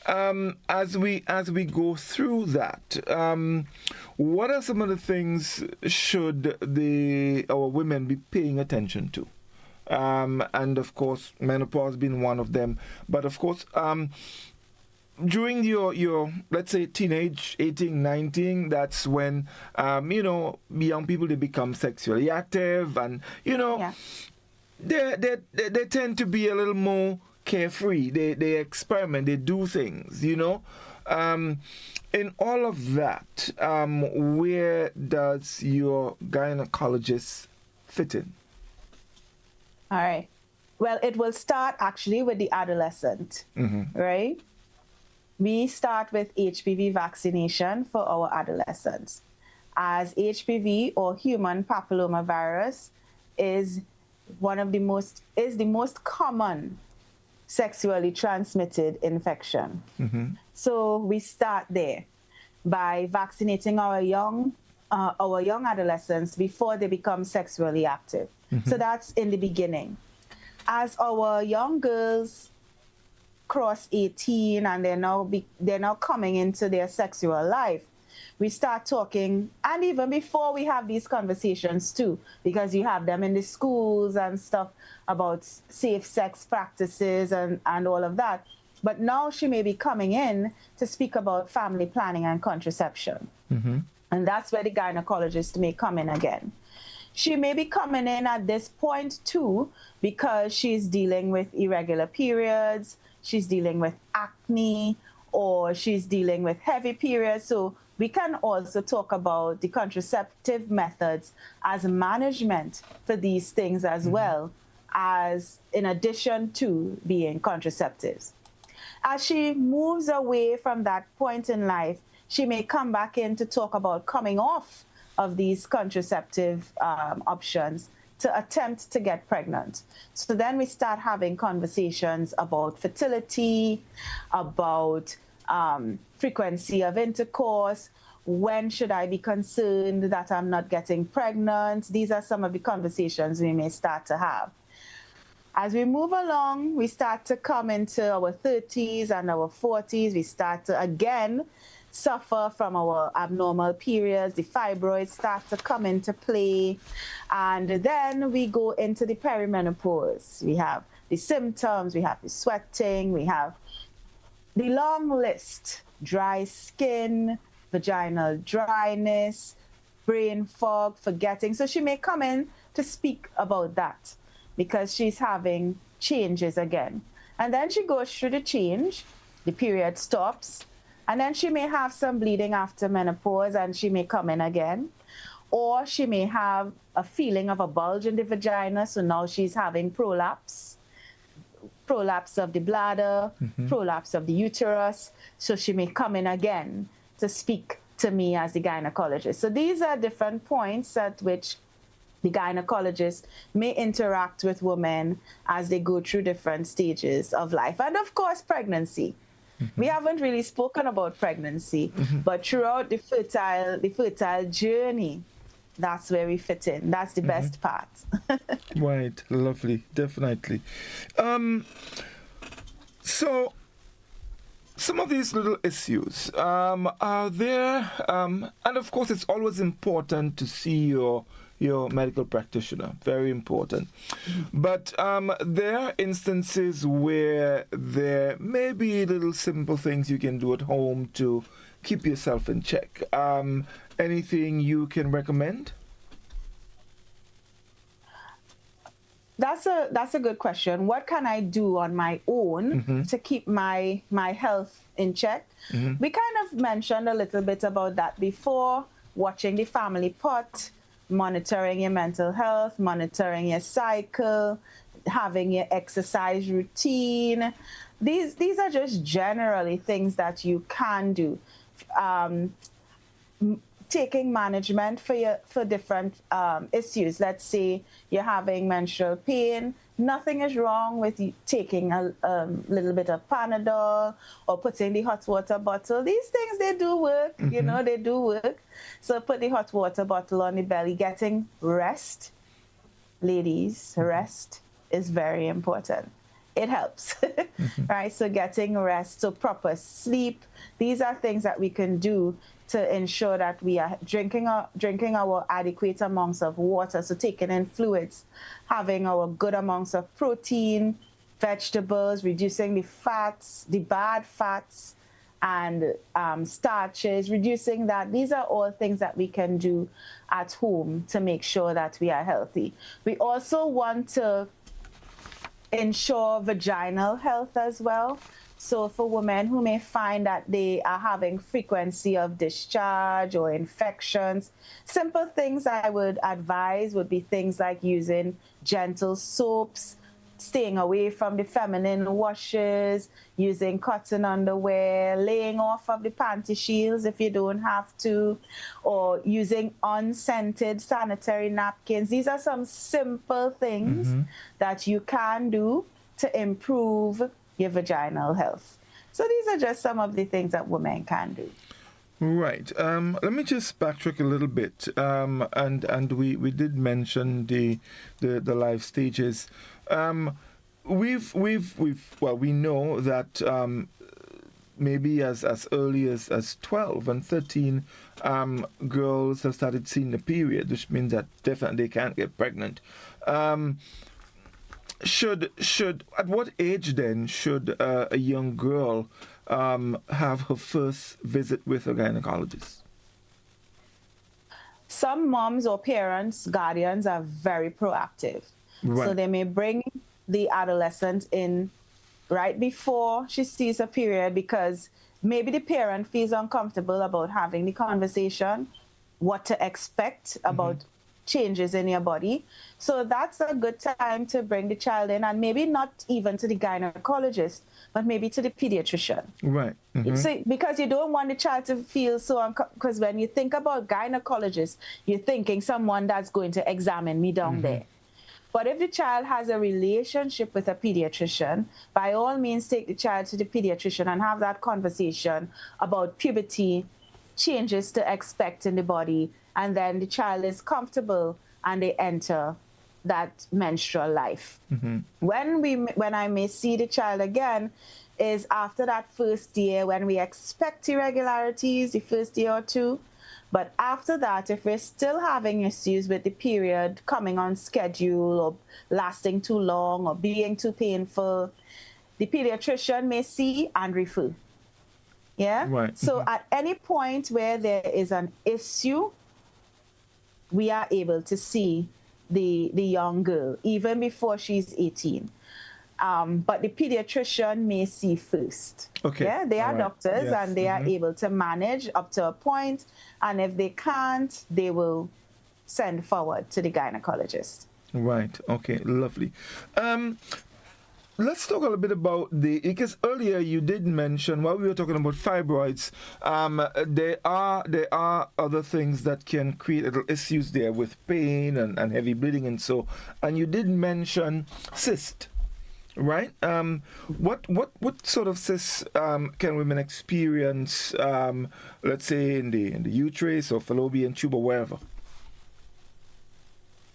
As we go through that, what are some of the things should our women be paying attention to? And of course, menopause being one of them. But of course, during your let's say teenage, 18, 19, that's when young people, they become sexually active, and they tend to be a little more carefree. They experiment, they do things. In all of that, where does your gynecologist fit in? All right. Well, it will start actually with the adolescent, right? We start with HPV vaccination for our adolescents, as HPV, or human papillomavirus, is the most common sexually transmitted infection. So we start there by vaccinating our young adolescents before they become sexually active. So that's in the beginning. As our young girls cross 18 and they're now coming into their sexual life, we start talking, and even before we have these conversations too, because you have them in the schools and stuff about safe sex practices and all of that. But now she may be coming in to speak about family planning and contraception. And that's where the gynecologist may come in again. She may be coming in at this point too, because she's dealing with irregular periods, she's dealing with acne, or she's dealing with heavy periods. So we can also talk about the contraceptive methods as management for these things as well, as in addition to being contraceptives. As she moves away from that point in life, she may come back in to talk about coming off of these contraceptive options to attempt to get pregnant. So then we start having conversations about fertility, about frequency of intercourse, when should I be concerned that I'm not getting pregnant. These are some of the conversations we may start to have. As we move along, we start to come into our 30s and our 40s. We start to, again, suffer from our abnormal periods. The fibroids start to come into play. And then we go into the perimenopause. We have the symptoms, we have the sweating, we have the long list: dry skin, vaginal dryness, brain fog, forgetting. So she may come in to speak about that because she's having changes again. And then she goes through the change, the period stops, and then she may have some bleeding after menopause and she may come in again. Or she may have a feeling of a bulge in the vagina, so now she's having prolapse of the bladder, prolapse of the uterus, so she may come in again to speak to me as the gynecologist. So these are different points at which the gynecologist may interact with women as they go through different stages of life. And of course, pregnancy. We haven't really spoken about pregnancy, but throughout the fertile journey, that's where we fit in. That's the best part. Right, lovely, definitely. So some of these little issues are there, and of course, it's always important to see your medical practitioner. Very important. But there are instances where there may be little simple things you can do at home to keep yourself in check. Anything you can recommend? That's a good question. What can I do on my own to keep my health in check? We kind of mentioned a little bit about that before. Watching the family pot, monitoring your mental health, monitoring your cycle, having your exercise routine. These are just generally things that you can do. Taking management for different issues. Let's say you're having menstrual pain. Nothing is wrong with you taking a little bit of Panadol or putting the hot water bottle. These things, they do work. You know, they do work. So put the hot water bottle on the belly. Getting rest, ladies, rest is very important. It helps, right? So getting rest, so proper sleep. These are things that we can do to ensure that we are drinking our adequate amounts of water, so taking in fluids, having our good amounts of protein, vegetables, reducing the fats, the bad fats, and starches, reducing that. These are all things that we can do at home to make sure that we are healthy. We also want to ensure vaginal health as well. So for women who may find that they are having frequency of discharge or infections, simple things I would advise would be things like using gentle soaps, staying away from the feminine washes, using cotton underwear, laying off of the panty shields if you don't have to, or using unscented sanitary napkins. These are some simple things that you can do to improve your vaginal health. So these are just some of the things that women can do. Right. Let me just backtrack a little bit. And we did mention the life stages. We know that maybe as early as 12 and 13, girls have started seeing the period, which means that definitely they can't get pregnant. Should at what age then should a young girl have her first visit with a gynecologist? Some moms or parents, guardians are very proactive. Right. So they may bring the adolescent in right before she sees a period because maybe the parent feels uncomfortable about having the conversation, what to expect about changes in your body. So that's a good time to bring the child in, and maybe not even to the gynecologist, but maybe to the pediatrician. Right. So, because you don't want the child to feel so because when you think about gynecologist, you're thinking someone that's going to examine me down there. But if the child has a relationship with a pediatrician, by all means take the child to the pediatrician and have that conversation about puberty, changes to expect in the body, and then the child is comfortable and they enter that menstrual life. When I may see the child again is after that first year, when we expect irregularities, the first year or two. But after that, if we're still having issues with the period coming on schedule or lasting too long or being too painful, the pediatrician may see and refer. Yeah? Right. So at any point where there is an issue, we are able to see the young girl, even before she's 18. But the pediatrician may see first. Okay. Yeah, they are doctors and they are able to manage up to a point. And if they can't, they will send forward to the gynecologist. Right. Okay. Lovely. Let's talk a little bit about because earlier you did mention, while we were talking about fibroids, there are other things that can create little issues there with pain and heavy bleeding and so. And you did mention cyst, right? What sort of cysts can women experience? Let's say in the uterus or fallopian tube or wherever.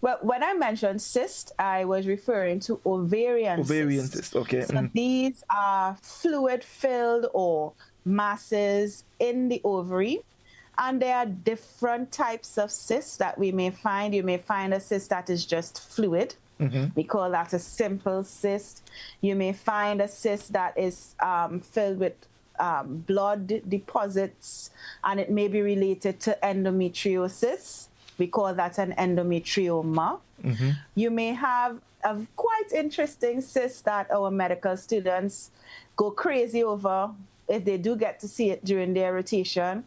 Well, when I mentioned cyst, I was referring to ovarian cyst. Okay. So these are fluid-filled or masses in the ovary. And there are different types of cysts that we may find. You may find a cyst that is just fluid. We call that a simple cyst. You may find a cyst that is filled with blood deposits, and it may be related to endometriosis. We call that an endometrioma. You may have a quite interesting cyst that our medical students go crazy over if they do get to see it during their rotation.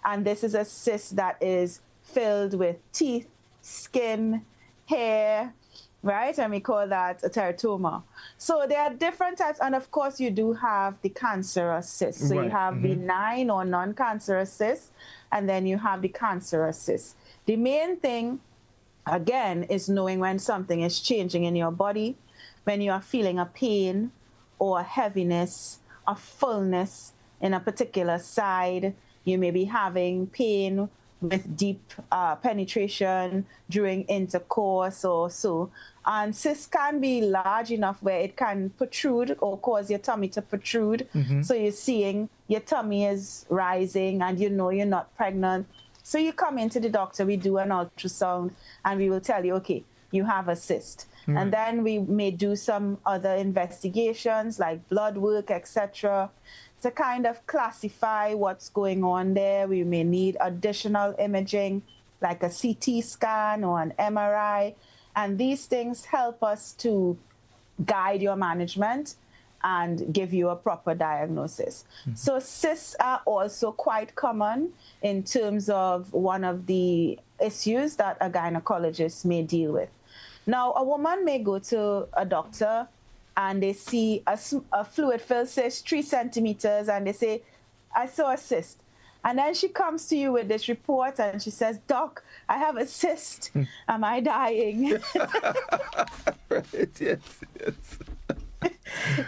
And this is a cyst that is filled with teeth, skin, hair, right? And we call that a teratoma. So there are different types. And of course, you do have the cancerous cysts. So you have benign or non-cancerous cysts, and then you have the cancerous cysts. The main thing, again, is knowing when something is changing in your body, when you are feeling a pain or a heaviness, a fullness in a particular side. You may be having pain with deep penetration during intercourse or so. And cysts can be large enough where it can protrude or cause your tummy to protrude. So you're seeing your tummy is rising and you know you're not pregnant. So you come into the doctor, we do an ultrasound, and we will tell you, okay, you have a cyst. And then we may do some other investigations like blood work, etc., to kind of classify what's going on there. We may need additional imaging like a CT scan or an MRI. And these things help us to guide your management and give you a proper diagnosis. So cysts are also quite common in terms of one of the issues that a gynecologist may deal with. Now, a woman may go to a doctor and they see a fluid-filled cyst, 3 centimeters, and they say, I saw a cyst. And then she comes to you with this report and she says, Doc, I have a cyst. Am I dying? Right, yes.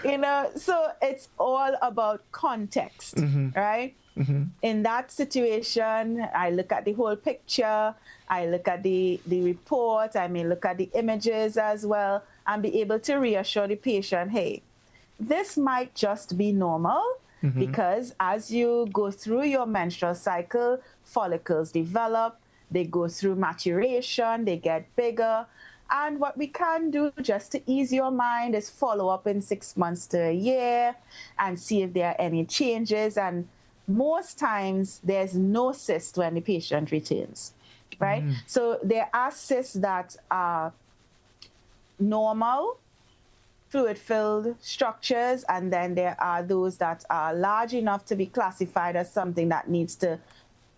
You know, so it's all about context, right? In that situation, I look at the whole picture, I look at the report, I may look at the images as well, and be able to reassure the patient, hey, this might just be normal, because as you go through your menstrual cycle, follicles develop, they go through maturation, they get bigger. And what we can do just to ease your mind is follow up in 6 months to a year and see if there are any changes. And most times there's no cyst when the patient returns, right? So there are cysts that are normal, fluid-filled structures, and then there are those that are large enough to be classified as something that needs to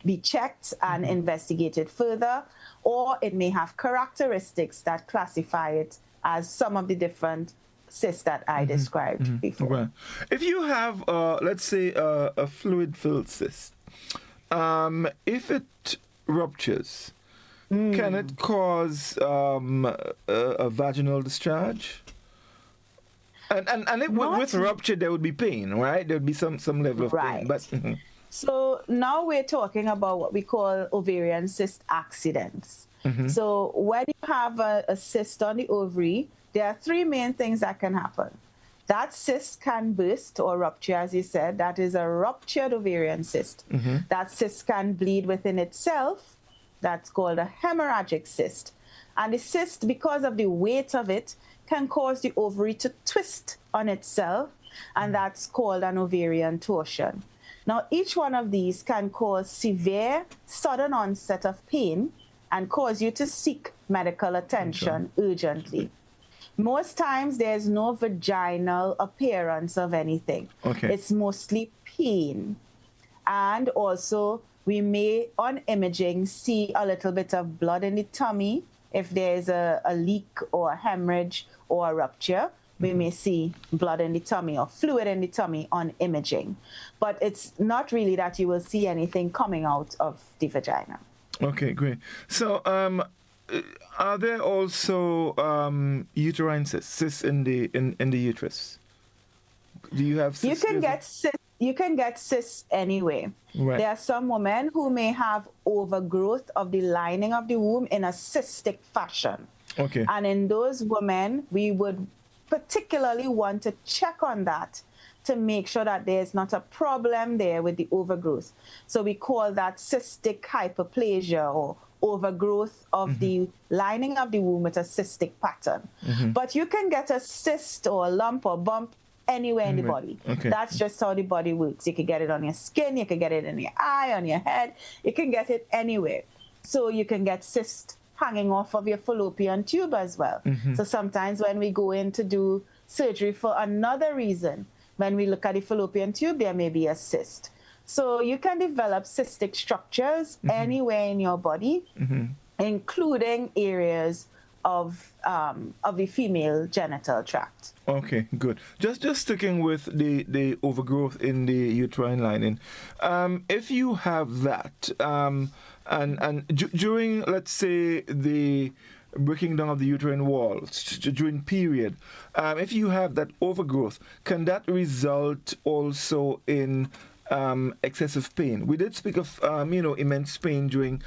be checked and investigated further, or it may have characteristics that classify it as some of the different cysts that I described before. Right. If you have, let's say, a fluid-filled cyst, if it ruptures, can it cause a vaginal discharge? And with rupture, there would be pain, right? There would be some level of pain. But, So now we're talking about what we call ovarian cyst accidents. So when you have a cyst on the ovary, there are 3 main things that can happen. That cyst can burst or rupture, as you said. That is a ruptured ovarian cyst. That cyst can bleed within itself. That's called a hemorrhagic cyst. And the cyst, because of the weight of it, can cause the ovary to twist on itself, and that's called an ovarian torsion. Now, each one of these can cause severe, sudden onset of pain and cause you to seek medical attention urgently. Most times, there's no vaginal appearance of anything. It's mostly pain. And also, we may, on imaging, see a little bit of blood in the tummy. If there's a leak or a hemorrhage or a rupture, we may see blood in the tummy or fluid in the tummy on imaging. But it's not really that you will see anything coming out of the vagina. Okay, great. So are there also uterine cysts in the uterus? Do you have cysts? You can get cysts anyway. There are some women who may have overgrowth of the lining of the womb in a cystic fashion. Okay. And in those women, we would particularly want to check on that to make sure that there's not a problem there with the overgrowth. So we call that cystic hyperplasia, or overgrowth of the lining of the womb with a cystic pattern. But you can get a cyst or a lump or bump anywhere in the body. Okay. That's just how the body works. You can get it on your skin, you can get it in your eye, on your head, you can get it anywhere. So you can get cyst hanging off of your fallopian tube as well. So sometimes when we go in to do surgery for another reason, when we look at the fallopian tube, there may be a cyst. So you can develop cystic structures anywhere in your body, including areas of the female genital tract. Okay, good. Just sticking with the overgrowth in the uterine lining. If you have that, and during, let's say, the breaking down of the uterine walls during period, if you have that overgrowth, can that result also in excessive pain? We did speak of immense pain during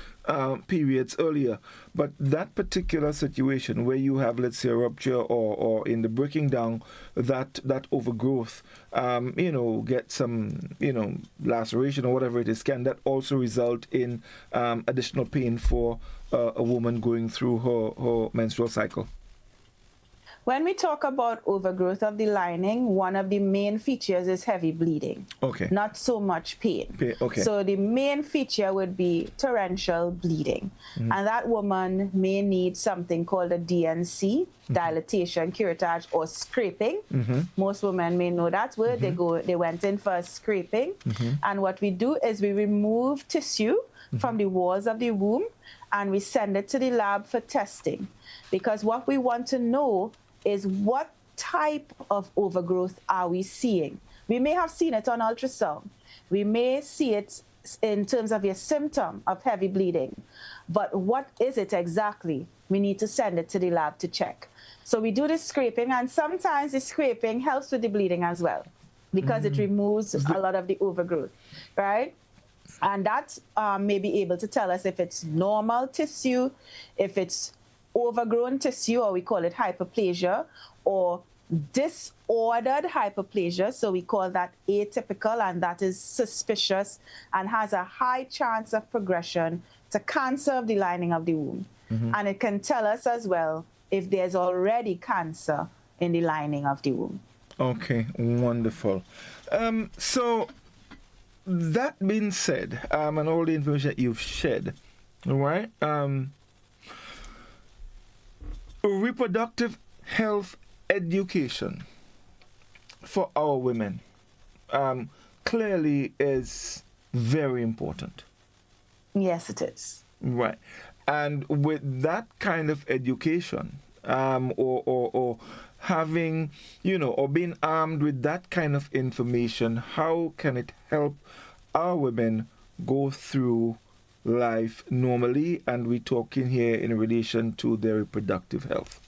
periods earlier, but that particular situation where you have, let's say, a rupture or in the breaking down, that overgrowth, get some laceration or whatever it is, can that also result in additional pain for a woman going through her menstrual cycle? When we talk about overgrowth of the lining, one of the main features is heavy bleeding. Okay. Not so much pain. Okay. So the main feature would be torrential bleeding. And that woman may need something called a DNC, dilatation, curettage, or scraping. Most women may know that word. They went in for a scraping. And what we do is we remove tissue from the walls of the womb and we send it to the lab for testing. Because what we want to know is what type of overgrowth are we seeing. We may have seen it on ultrasound. We may see it in terms of your symptom of heavy bleeding. But what is it exactly? We need to send it to the lab to check. So we do the scraping, and sometimes the scraping helps with the bleeding as well, because it removes a lot of the overgrowth, right? And that may be able to tell us if it's normal tissue, if it's overgrown tissue, or we call it hyperplasia, or disordered hyperplasia, so we call that atypical, and that is suspicious and has a high chance of progression to cancer of the lining of the womb. And it can tell us as well if there's already cancer in the lining of the womb. Okay, wonderful. So that being said, and all the information that you've shared, all right, reproductive health education for our women clearly is very important. Yes, it is. Right. And with that kind of education, or having, or being armed with that kind of information, how can it help our women go through life normally? And we're talking here in relation to their reproductive health.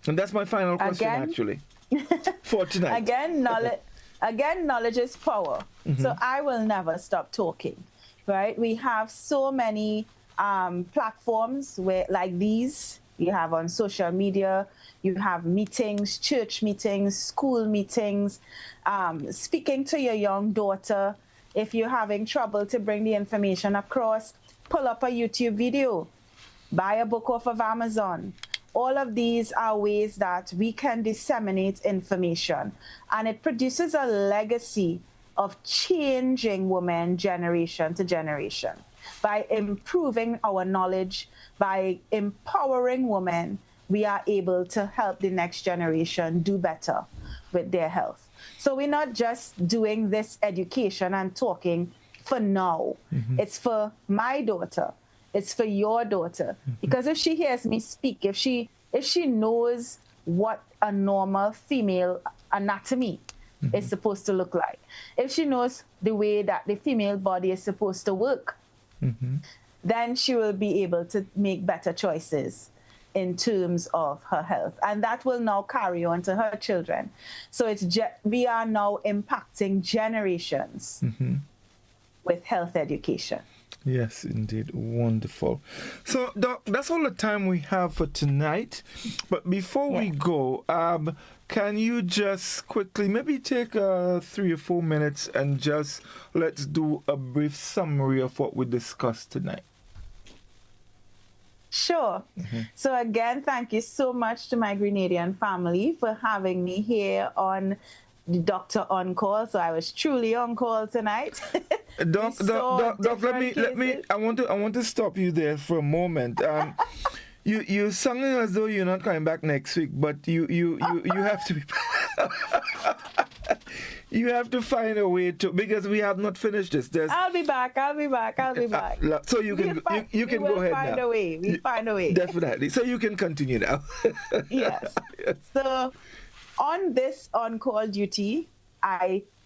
And that's my final question, actually, for tonight. Again, knowledge is power. So I will never stop talking, right? We have so many platforms like these. You have on social media, you have meetings, church meetings, school meetings, speaking to your young daughter. If you're having trouble to bring the information across, pull up a YouTube video, buy a book off of Amazon. All of these are ways that we can disseminate information, and it produces a legacy of changing women generation to generation. By improving our knowledge, by empowering women, we are able to help the next generation do better with their health. So we're not just doing this education and talking for now. It's for my daughter. It's for your daughter. Because if she hears me speak, if she knows what a normal female anatomy is supposed to look like, if she knows the way that the female body is supposed to work, then she will be able to make better choices in terms of her health. And that will now carry on to her children. So we are now impacting generations with health education. Yes, indeed. Wonderful. So, Doc, that's all the time we have for tonight. But before we go, can you just quickly maybe take 3 or 4 minutes and just let's do a brief summary of what we discussed tonight? Sure. So again, thank you so much to my Grenadian family for having me here on the Doctor on Call. So I was truly on call tonight. Doc, let me. I want to stop you there for a moment. You sounding as though you're not coming back next week, but you have to be. You have to find a way to, because we have not finished this. I'll be back. So you can you can go ahead now. We'll find a way. Definitely. So you can continue now. Yes. So on this on-call duty,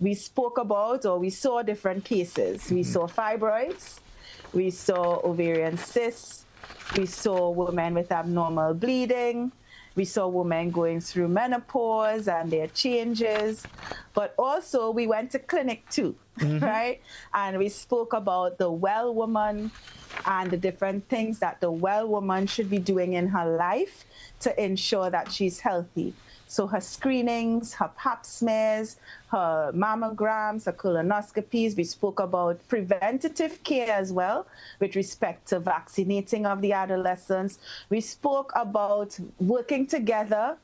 we spoke about, or we saw different cases. We saw fibroids, we saw ovarian cysts, we saw women with abnormal bleeding, we saw women going through menopause and their changes, but also we went to clinic too, right? And we spoke about the well woman and the different things that the well woman should be doing in her life to ensure that she's healthy. So her screenings, her pap smears, her mammograms, her colonoscopies. We spoke about preventative care as well with respect to vaccinating of the adolescents. We spoke about working together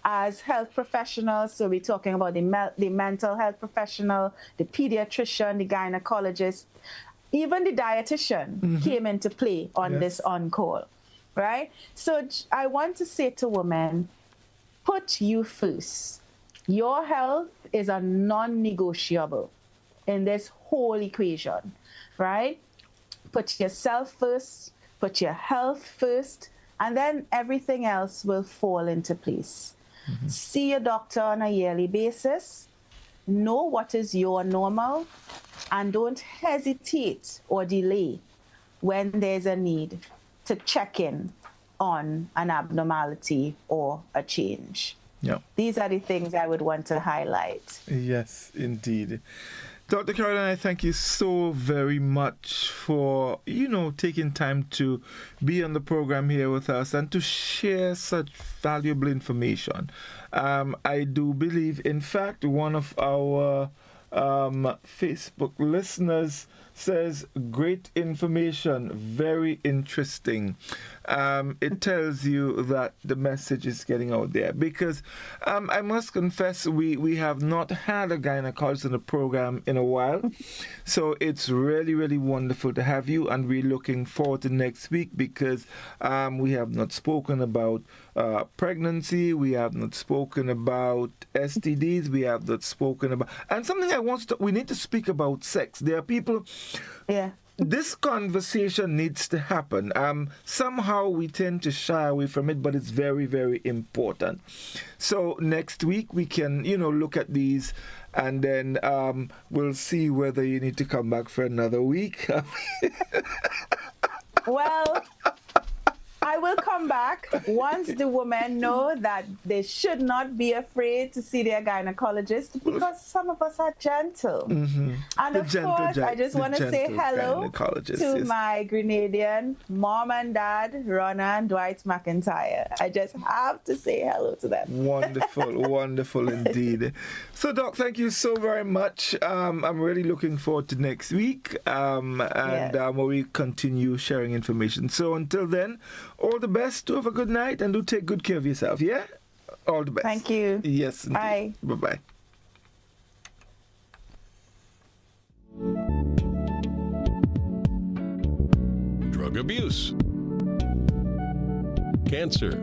as health professionals. So we're talking about the mental health professional, the pediatrician, the gynecologist, even the dietitian came into play on this on-call, right? So I want to say to women, put you first. Your health is a non-negotiable in this whole equation, right? Put yourself first, put your health first, and then everything else will fall into place. See a doctor on a yearly basis, know what is your normal, and don't hesitate or delay when there's a need to check in on an abnormality or a change. Yeah. These are the things I would want to highlight. Yes, indeed. Dr. Corridon, I thank you so very much for, taking time to be on the program here with us and to share such valuable information. I do believe, in fact, one of our Facebook listeners says, great information, very interesting. It tells you that the message is getting out there, because I must confess we have not had a gynecologist in the program in a while, so it's really, really wonderful to have you, and we're looking forward to next week, because we have not spoken about pregnancy, we have not spoken about STDs, we have not spoken about, and something we need to speak about sex. There are people. Yeah. This conversation needs to happen. Somehow we tend to shy away from it, but it's very, very important. So next week we can, look at these, and then we'll see whether you need to come back for another week. Well, I will come back once the women know that they should not be afraid to see their gynecologist, because some of us are gentle. And of course, I just want to say hello to my Grenadian mom and dad, Ronna and Dwight McIntyre. I just have to say hello to them. Wonderful, wonderful indeed. So, Doc, thank you so very much. I'm really looking forward to next week, where we continue sharing information. So until then, all the best. Do have a good night, and do take good care of yourself. Yeah? All the best. Thank you. Yes. Indeed. Bye. Bye-bye. Drug abuse, cancer,